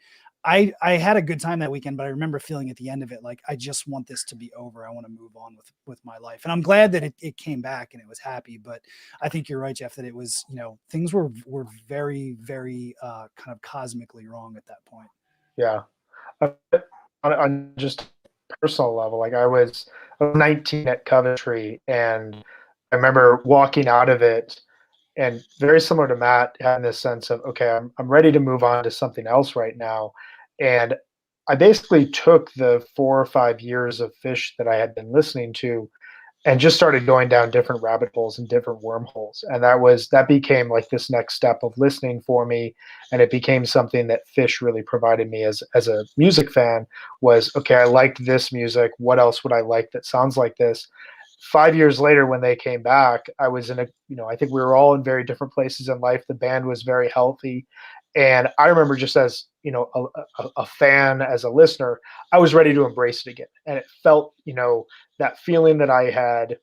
S3: I had a good time that weekend, but I remember feeling at the end of it, like, I just want this to be over. I want to move on with my life. And I'm glad that it came back and it was happy. But I think you're right, Jeff, that it was, things were very, very kind of cosmically wrong at that point.
S4: Yeah. On just a personal level, like I was 19 at Coventry, and I remember walking out of it, and very similar to Matt, having this sense of, okay, I'm ready to move on to something else right now. And I basically took the 4 or 5 years of PHISH that I had been listening to and just started going down different rabbit holes and different wormholes. And that became like this next step of listening for me. And it became something that PHISH really provided me as a music fan was, okay, I liked this music. What else would I like that sounds like this? 5 years later, when they came back, I was in I think we were all in very different places in life. The band was very healthy. And I remember, just as, a fan, as a listener, I was ready to embrace it again. And it felt, that feeling that I had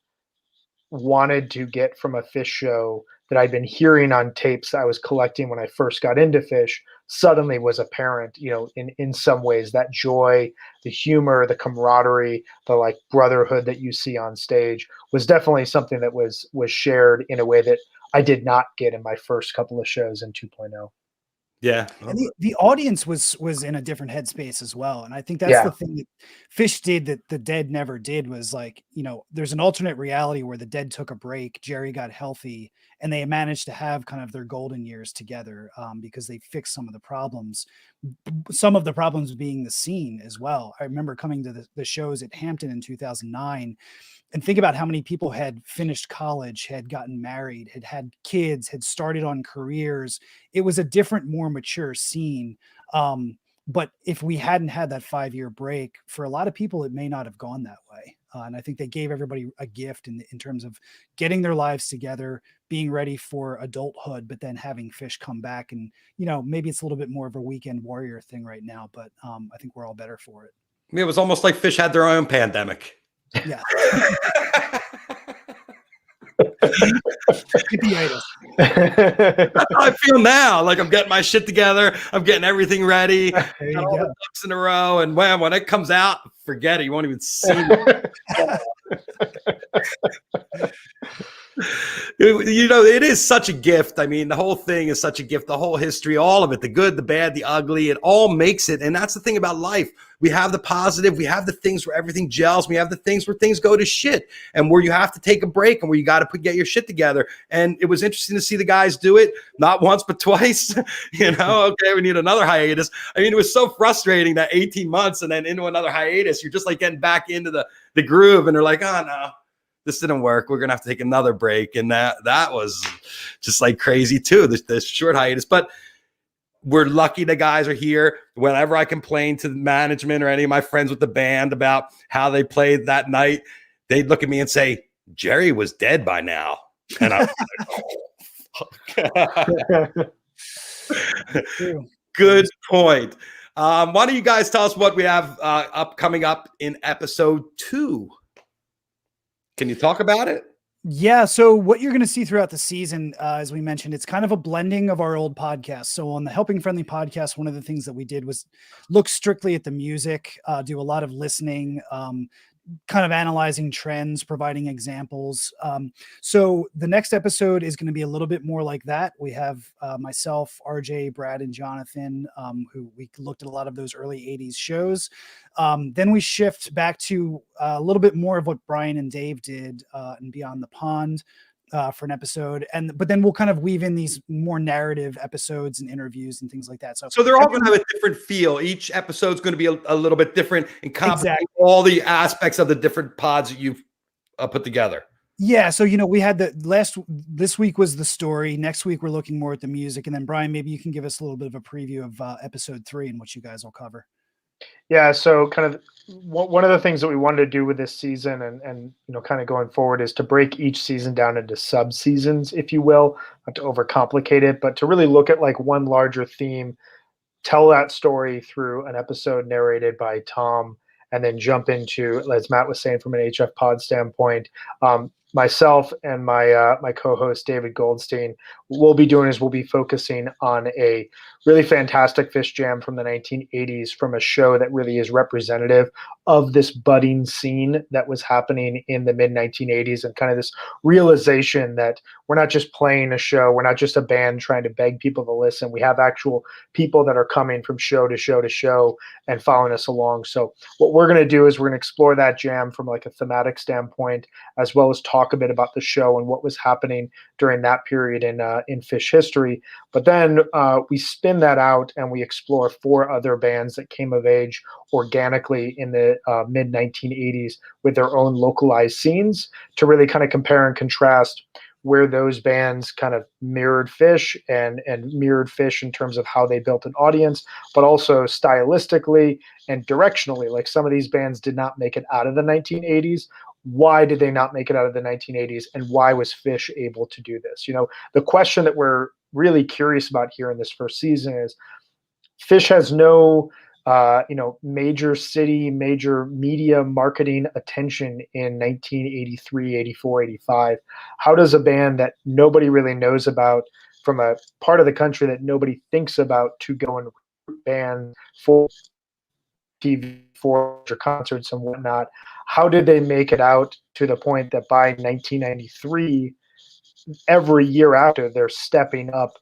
S4: wanted to get from a PHISH show that I'd been hearing on tapes that I was collecting when I first got into PHISH suddenly was apparent, in some ways. That joy, the humor, the camaraderie, the like brotherhood that you see on stage was definitely something that was shared in a way that I did not get in my first couple of shows in 2.0.
S2: Yeah.
S3: And the audience was in a different headspace as well. And I think that's the thing that PHISH did that the Dead never did, was like, there's an alternate reality where the Dead took a break, Jerry got healthy, and they managed to have kind of their golden years together because they fixed some of the problems being the scene as well. I remember coming to the shows at Hampton in 2009 and think about how many people had finished college, had gotten married, had had kids, had started on careers. It was a different, more mature scene. But if we hadn't had that 5-year break, for a lot of people, it may not have gone that way. And I think they gave everybody a gift in terms of getting their lives together, being ready for adulthood, but then having PHISH come back. And, maybe it's a little bit more of a weekend warrior thing right now, but I think we're all better for it.
S2: I mean, it was almost like PHISH had their own pandemic.
S3: Yeah.
S2: That's how I feel now. Like, I'm getting my shit together. I'm getting everything ready.
S3: There you
S2: all
S3: go.
S2: the ducks in a row. And when it comes out, forget it. You won't even see it. It is such a gift. I mean, the whole thing is such a gift. The whole history, all of it, the good, the bad, the ugly, it all makes it. And that's the thing about life. We have the positive. We have the things where everything gels. We have the things where things go to shit and where you have to take a break and where you got to get your shit together. And it was interesting to see the guys do it, not once, but twice. Okay, we need another hiatus. I mean, it was so frustrating that 18 months and then into another hiatus. You're just like getting back into the groove, and they're like, oh, no. This didn't work. We're going to have to take another break. And that was just like crazy too, this short hiatus. But we're lucky the guys are here. Whenever I complain to management or any of my friends with the band about how they played that night, they'd look at me and say, Jerry was dead by now. And I'm like, oh, fuck. Good point. Why don't you guys tell us what we have coming up in episode 2? Can you talk about it?
S3: Yeah. So what you're going to see throughout the season, as we mentioned, it's kind of a blending of our old podcasts. So on the Helping Friendly podcast, one of the things that we did was look strictly at the music, do a lot of listening, kind of analyzing trends, providing examples. So the next episode is going to be a little bit more like that. We have myself, RJ, Brad, and Jonathan, who we looked at a lot of those early 80s shows. Then we shift back to a little bit more of what Brian and Dave did in Beyond the Pond for an episode. But then we'll kind of weave in these more narrative episodes and interviews and things like that. So
S2: they're all going to have a different feel. Each episode's going to be a little bit different and complement all the aspects of the different pods that you've put together.
S3: Yeah. So, we had this week was the story. Next week, we're looking more at the music. And then Brian, maybe you can give us a little bit of a preview of episode 3 and what you guys will cover.
S4: Yeah, so kind of one of the things that we wanted to do with this season and kind of going forward is to break each season down into sub-seasons, if you will, not to overcomplicate it, but to really look at like one larger theme tell that story through an episode narrated by Tom, and then jump into, as Matt was saying, from an HF Pod standpoint, myself and my co-host David Goldstein, we'll be focusing on a really fantastic Phish jam from the 1980s, from a show that really is representative of this budding scene that was happening in the mid 1980s, and kind of this realization that we're not just playing a show, we're not just a band trying to beg people to listen. We have actual people that are coming from show to show to show and following us along. So what we're going to do is we're going to explore that jam from like a thematic standpoint, as well as talk a bit about the show and what was happening during that period in Phish history. But then we spin that out and we explore 4 other bands that came of age organically in the mid 1980s with their own localized scenes, to really kind of compare and contrast where those bands kind of mirrored Phish and mirrored Phish in terms of how they built an audience, but also stylistically and directionally. Like, some of these bands did not make it out of the 1980s. Why did they not make it out of the 1980s? And why was Phish able to do this? You know, the question that we're really curious about here in this first season is, Phish has no major city, major media marketing attention in 1983, 84, 85. How does a band that nobody really knows about, from a part of the country that nobody thinks about, to go and band for TV, for concerts and whatnot, how did they make it out to the point that by 1993, every year after, they're stepping up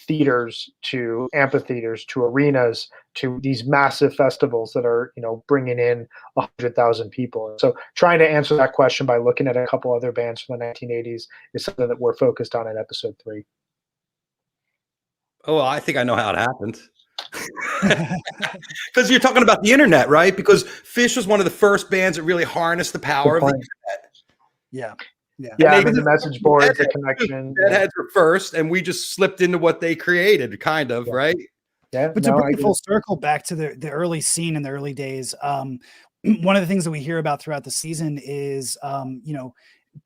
S4: theaters to amphitheaters to arenas to these massive festivals that are, bringing in 100,000 people? So trying to answer that question by looking at a couple other bands from the 1980s is something that we're focused on in episode 3.
S2: Oh, I think I know how it happened. Because you're talking about the internet, right? Because Phish was one of the first bands that really harnessed the power of the internet.
S3: Yeah.
S4: Yeah, the message boards, the connection.
S2: Deadheads were first, and we just slipped into what they created, kind of, right?
S3: Yeah. But to bring full circle back to the early scene in the early days, one of the things that we hear about throughout the season is,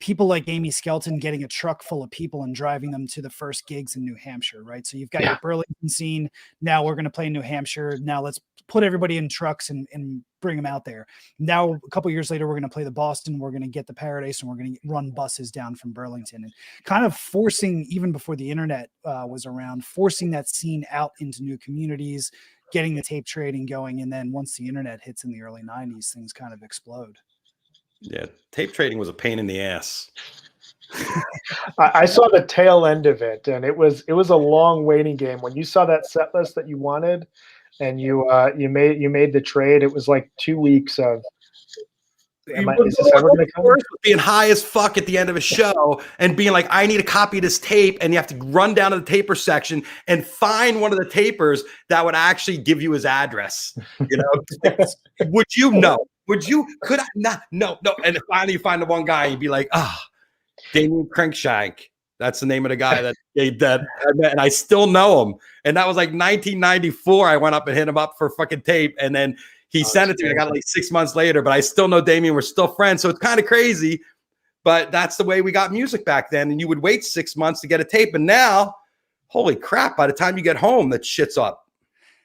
S3: people like Amy Skelton getting a truck full of people and driving them to the first gigs in New Hampshire, right? So you've got your Burlington scene. Now we're going to play in New Hampshire. Now let's put everybody in trucks and bring them out there. Now, a couple years later, we're going to play the Boston. We're going to get the Paradise, and we're going to run buses down from Burlington, and kind of forcing, even before the internet was around, forcing that scene out into new communities, getting the tape trading going. And then once the internet hits in the early 90s, things kind of explode.
S2: Yeah, tape trading was a pain in the ass.
S4: I saw the tail end of it, and it was a long waiting game. When you saw that set list that you wanted, and you made the trade, it was like 2 weeks of. Is this ever going to come?
S2: Being high as fuck at the end of a show and being like, I need a copy of this tape, and you have to run down to the taper section and find one of the tapers that would actually give you his address. Would you know? Could I not? No. And finally you find the one guy, you'd be like, Damien Crankshank. That's the name of the guy that I met, and I still know him. And that was like 1994. I went up and hit him up for fucking tape, and then he sent it to me. I got it like 6 months later, but I still know Damien. We're still friends. So it's kind of crazy, but that's the way we got music back then. And you would wait 6 months to get a tape. And now, holy crap, by the time you get home, that shit's up.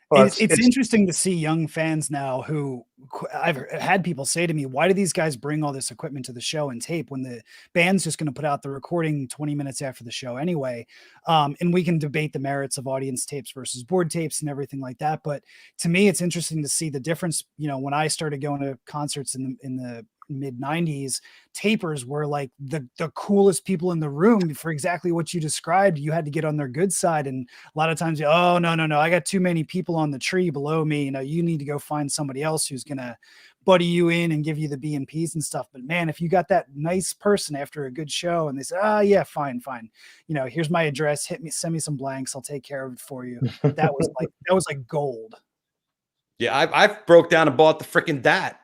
S3: Well, it's interesting to see young fans now who I've had people say to me, why do these guys bring all this equipment to the show and tape when the band's just going to put out the recording 20 minutes after the show anyway? And we can debate the merits of audience tapes versus board tapes and everything like that. But to me, it's interesting to see the difference. When I started going to concerts in the mid 90s, tapers were like the coolest people in the room for exactly what you described. You had to get on their good side, and a lot of times, no, I got too many people on the tree below me. You need to go find somebody else who's gonna buddy you in and give you the B&Ps and stuff. But man, if you got that nice person after a good show and they say, yeah, fine, here's my address, send me some blanks, I'll take care of it for you. That was like gold.
S2: Yeah, I've broke down and bought the freaking DAT.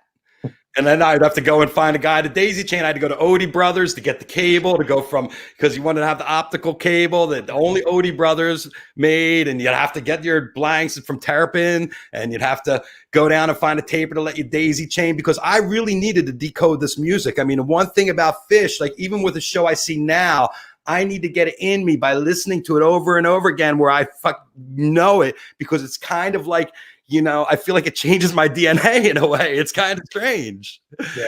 S2: And then I'd have to go and find a guy to daisy chain. I had to go to Odie Brothers to get the cable, to go from, because you wanted to have the optical cable that only Odie Brothers made. And you'd have to get your blanks from Terrapin, and you'd have to go down and find a taper to let you daisy chain, because I really needed to decode this music. I mean, one thing about Phish, like even with the show I see now, I need to get it in me by listening to it over and over again where I know it, because it's kind of like, I feel like it changes my DNA in a way. It's kind of strange.
S4: Yeah.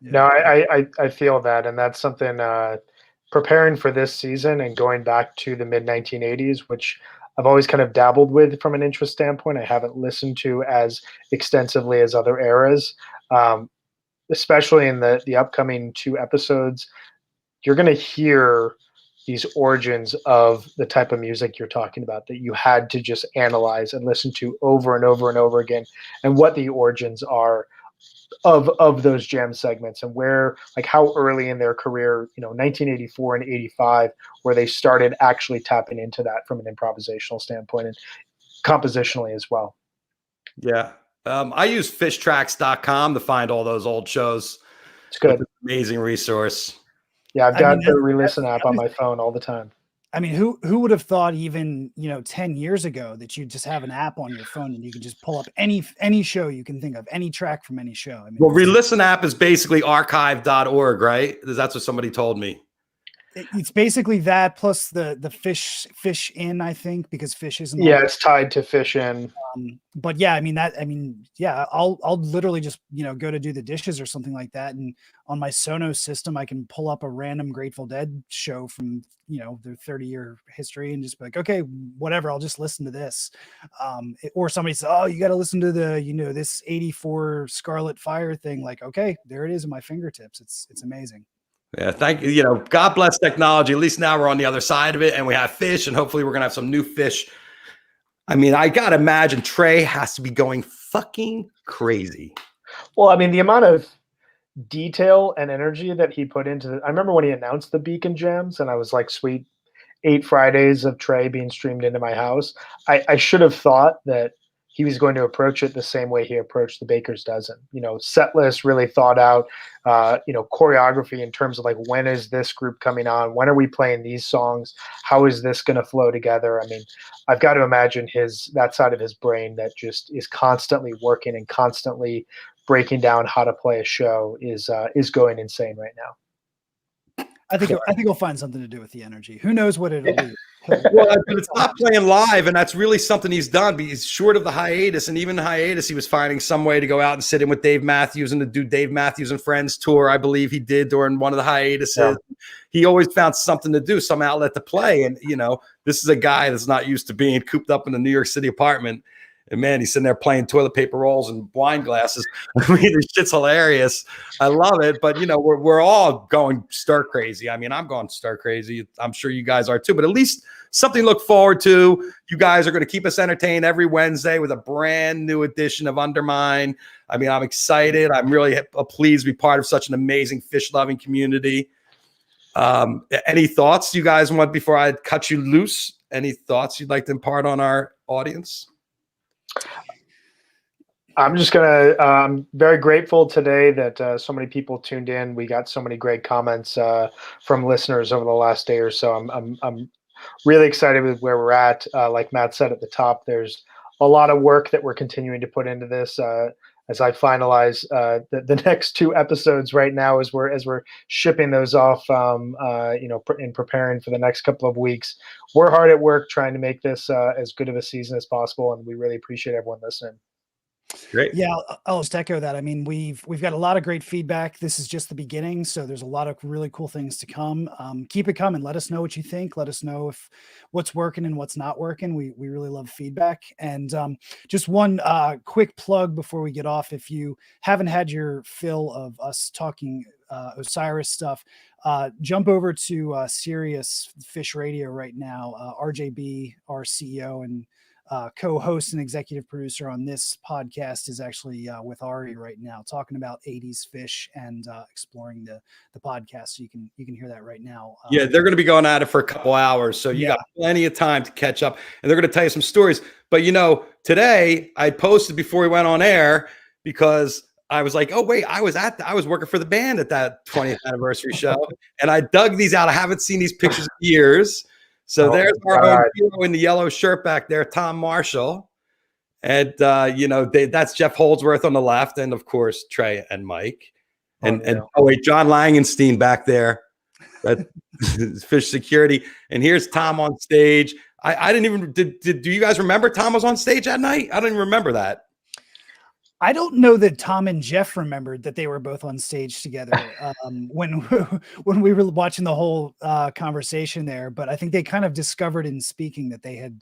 S4: No, I feel that. And that's something preparing for this season and going back to the mid 1980s, which I've always kind of dabbled with from an interest standpoint. I haven't listened to as extensively as other eras, especially in the upcoming 2 episodes. You're going to hear these origins of the type of music you're talking about that you had to just analyze and listen to over and over and over again, and what the origins are of those jam segments, and where, like, how early in their career, 1984 and 85, where they started actually tapping into that from an improvisational standpoint and compositionally as well.
S2: Yeah. I use fishtracks.com to find all those old shows.
S4: It's good.
S2: Amazing resource.
S4: Yeah, I've got the re-listen app on my phone all the time.
S3: I mean, who would have thought even 10 years ago that you just have an app on your phone and you can just pull up any show you can think of, any track from any show. I mean,
S2: well, re-listen app is basically archive.org, right? That's what somebody told me.
S3: It's basically that plus the PHISH in, I think, because PHISH isn't.
S4: Yeah, it's tied to PHISH in.
S3: But yeah, I'll literally just go to do the dishes or something like that, and on my Sonos system, I can pull up a random Grateful Dead show from their 30-year history and just be like, okay, whatever, I'll just listen to this. Or somebody says, oh, you got to listen to the this 84 Scarlet Fire thing. Like, okay, there it is in my fingertips. It's amazing.
S2: Yeah, thank you. God bless technology. At least now we're on the other side of it, and we have PHISH, and hopefully we're gonna have some new PHISH. I mean, I gotta imagine Trey has to be going fucking crazy.
S4: Well, I mean, the amount of detail and energy that he put into it. I remember when he announced the Beacon Jams, and I was like, sweet, 8 Fridays of Trey being streamed into my house. I should have thought that he was going to approach it the same way he approached the Baker's Dozen. Set list really thought out, choreography in terms of like, when is this group coming on? When are we playing these songs? How is this going to flow together? I mean, I've got to imagine that side of his brain that just is constantly working and constantly breaking down how to play a show is going insane right now.
S3: I think he'll find something to do with the energy. Who knows what it'll be.
S2: Well, it's not playing live, and that's really something he's done. But he's short of the hiatus, and even the hiatus, he was finding some way to go out and sit in with Dave Matthews and to do Dave Matthews and Friends tour. I believe he did during one of the hiatuses. Yeah. He always found something to do, some outlet to play. And this is a guy that's not used to being cooped up in a New York City apartment. And man, he's sitting there playing toilet paper rolls and wine glasses. I mean, this shit's hilarious. I love it. But we're all going stir crazy. I mean, I'm going stir crazy. I'm sure you guys are too. But at least something to look forward to. You guys are going to keep us entertained every Wednesday with a brand new edition of Undermine. I mean, I'm excited. I'm really pleased to be part of such an amazing fish loving community. Any thoughts you guys want before I cut you loose? Any thoughts you'd like to impart on our audience?
S4: I'm just I'm very grateful today that so many people tuned in. We got so many great comments from listeners over the last day or so. I'm really excited with where we're at. Like Matt said at the top, there's a lot of work that we're continuing to put into this. As I finalize the next 2 episodes right now, as we're shipping those off, in preparing for the next couple of weeks, we're hard at work trying to make this as good of a season as possible, and we really appreciate everyone listening.
S2: Great.
S3: Yeah, I'll just echo that. I mean, we've got a lot of great feedback. This is just the beginning, so there's a lot of really cool things to come. Keep it coming. Let us know what you think. Let us know if what's working and what's not working. We really love feedback. And just one quick plug before we get off. If you haven't had your fill of us talking Osiris stuff, jump over to Sirius Fish Radio right now. RJB, our CEO and co-host and executive producer on this podcast, is actually with Ari right now, talking about 80s fish and exploring the podcast. So you can hear that right now.
S2: Yeah, they're going to be going at it for a couple hours, so you got plenty of time to catch up, and they're going to tell you some stories. But today I posted before we went on air because I was like, oh wait, I was working for the band at that 20th anniversary show, and I dug these out. I haven't seen these pictures in years. So there's our own hero in the yellow shirt back there, Tom Marshall. And, that's Jeff Holdsworth on the left. And, of course, Trey and Mike. And wait, John Langenstein back there. That Fish security. And here's Tom on stage. I didn't even do you guys remember Tom was on stage that night? I don't even remember that.
S3: I don't know that Tom and Jeff remembered that they were both on stage together when we were watching the whole conversation there. But I think they kind of discovered in speaking that they had,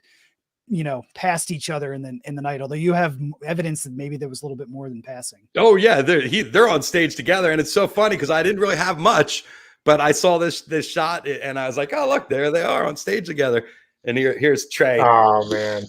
S3: passed each other in the night. Although you have evidence that maybe there was a little bit more than passing.
S2: Oh yeah, they're on stage together, and it's so funny because I didn't really have much, but I saw this shot and I was like, oh look, there they are on stage together. And here's Trey.
S4: Oh man,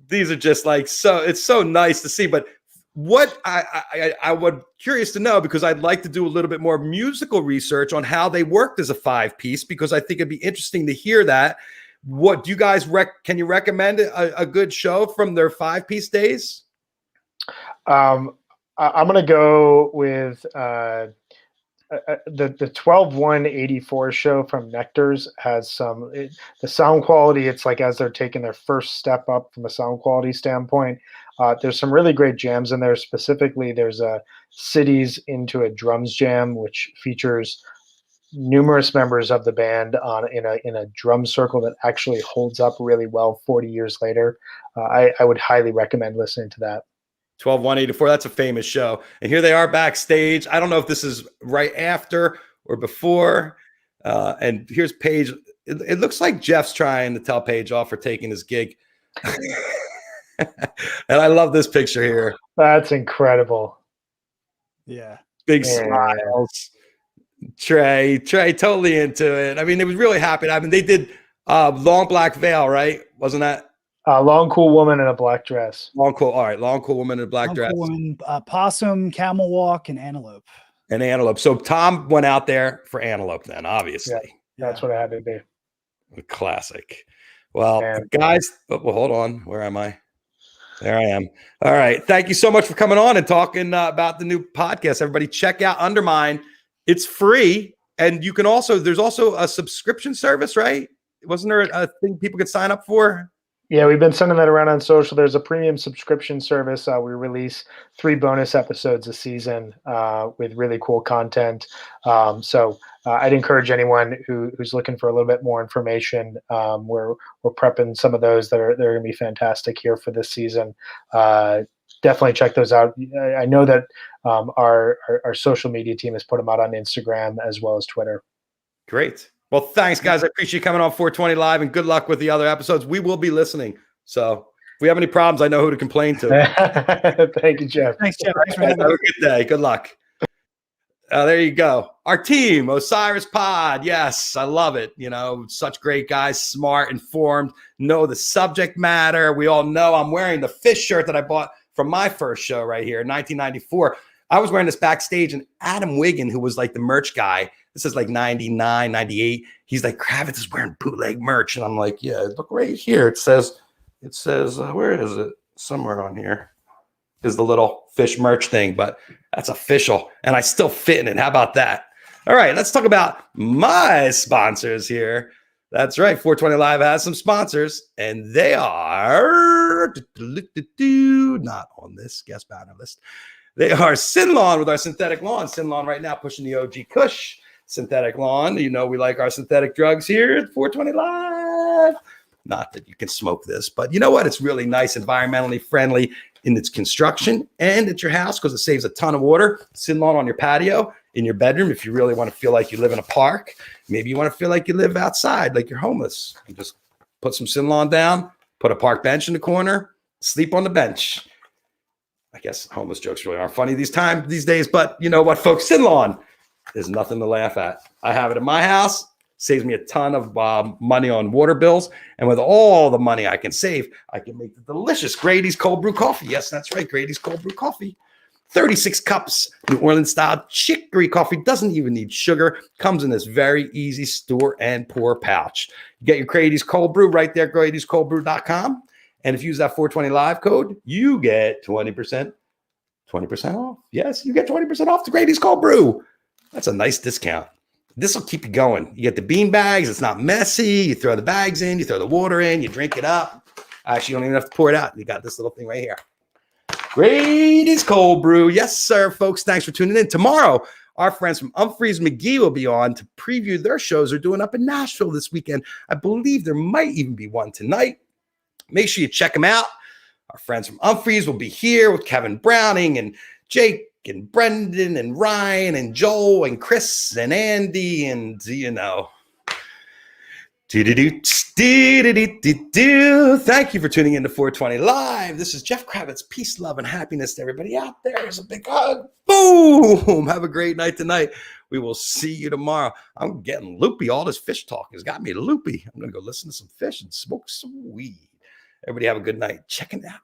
S2: these are just like so. It's so nice to see, but. What I would curious to know, because I'd like to do a little bit more musical research on how they worked as a 5-piece, because I think it'd be interesting to hear that. What do you guys can you recommend a good show from their 5-piece days? I'm
S4: going to go with the 12/1/84 show from Nectar's has the sound quality. It's like as they're taking their first step up from a sound quality standpoint. There's some really great jams in there. Specifically, there's a Cities into a Drums jam, which features numerous members of the band in a drum circle that actually holds up really well 40 years later. I would highly recommend listening to that.
S2: 12/1/84. That's a famous show. And here they are backstage. I don't know if this is right after or before. And here's Paige. It looks like Jeff's trying to tell Paige off for taking his gig. And I love this picture here.
S4: That's incredible.
S3: Yeah.
S2: Big smiles. Trey totally into it. I mean, it was really happy. I mean, they did Long Black Veil, right? Wasn't that?
S4: Long Cool Woman in a Black Dress.
S2: All right. Long Cool Woman in a black dress.
S3: Cool Woman, Possum, Camel Walk, and Antelope.
S2: And Antelope. So Tom went out there for Antelope then, obviously.
S4: Yeah, that's what I had to do.
S2: A classic. Well, guys, hold on. Where am I? There I am. All right. Thank you so much for coming on and talking about the new podcast. Everybody check out Undermine. It's free. And you can there's also a subscription service, right? Wasn't there a thing people could sign up for?
S4: Yeah, we've been sending that around on social. There's a premium subscription service. We release 3 bonus episodes a season with really cool content. So I'd encourage anyone who's looking for a little bit more information. We're prepping some of those that are going to be fantastic here for this season. Definitely check those out. I know that our social media team has put them out on Instagram as well as Twitter.
S2: Great. Well, thanks, guys. I appreciate you coming on 420 Live, and good luck with the other episodes. We will be listening. So if we have any problems, I know who to complain to.
S4: Thank you, Jeff.
S3: Thanks, Jeff. Thanks for
S2: having me. Have a good day. Good luck. There you go. Our team, Osiris Pod. Yes, I love it. Such great guys, smart, informed, know the subject matter. We all know I'm wearing the PHISH shirt that I bought from my first show right here in 1994. I was wearing this backstage, and Adam Wiggin, who was like the merch guy, this is like 99, 98. He's like, Kravitz is wearing bootleg merch. And I'm like, yeah, look right here. It says, where is it? Somewhere on here is the little PHISH merch thing, but that's official. And I still fit in it. How about that? All right, let's talk about my sponsors here. That's right. 420 Live has some sponsors, and they are not on this guest banner list. They are Sinlawn with our synthetic lawn. Sinlawn right now pushing the OG Kush. Synthetic lawn. We like our synthetic drugs here at 420 Live. Not that you can smoke this, but you know what? It's really nice, environmentally friendly in its construction and at your house because it saves a ton of water. Sinlawn on your patio, in your bedroom. If you really want to feel like you live in a park, maybe you want to feel like you live outside, like you're homeless. You just put some Sinlawn down, put a park bench in the corner, sleep on the bench. I guess homeless jokes really aren't funny these days, but you know what, folks? Sinlawn. There's nothing to laugh at. I have it at my house. Saves me a ton of money on water bills. And with all the money I can save, I can make the delicious Grady's Cold Brew Coffee. Yes, that's right. Grady's Cold Brew Coffee. 36 cups. New Orleans style chicory coffee. Doesn't even need sugar. Comes in this very easy store and pour pouch. You get your Grady's Cold Brew right there, Grady'sColdBrew.com. And if you use that 420 Live code, you get 20% off. Yes, you get 20% off the Grady's Cold Brew. That's a nice discount. This will keep you going. You get the bean bags. It's not messy. You throw the bags in. You throw the water in. You drink it up. Actually, you don't even have to pour it out. You got this little thing right here. Grady's Cold Brew. Yes, sir, folks. Thanks for tuning in. Tomorrow, Our friends from Humphreys McGee will be on to preview their shows they're doing up in Nashville this weekend. I believe there might even be one tonight. Make sure you check them out. Our friends from Humphreys will be here with Kevin Browning and Jake and Brendan and Ryan and Joel and Chris and Andy and, you know. Thank you for tuning in to 420 Live. This is Jeff Kravitz. Peace, love, and happiness to everybody out there. There's a big hug. Boom. Have a great night tonight. We will see you tomorrow. I'm getting loopy. All this fish talk has got me loopy. I'm going to go listen to some fish and smoke some weed. Everybody have a good night. Check it out.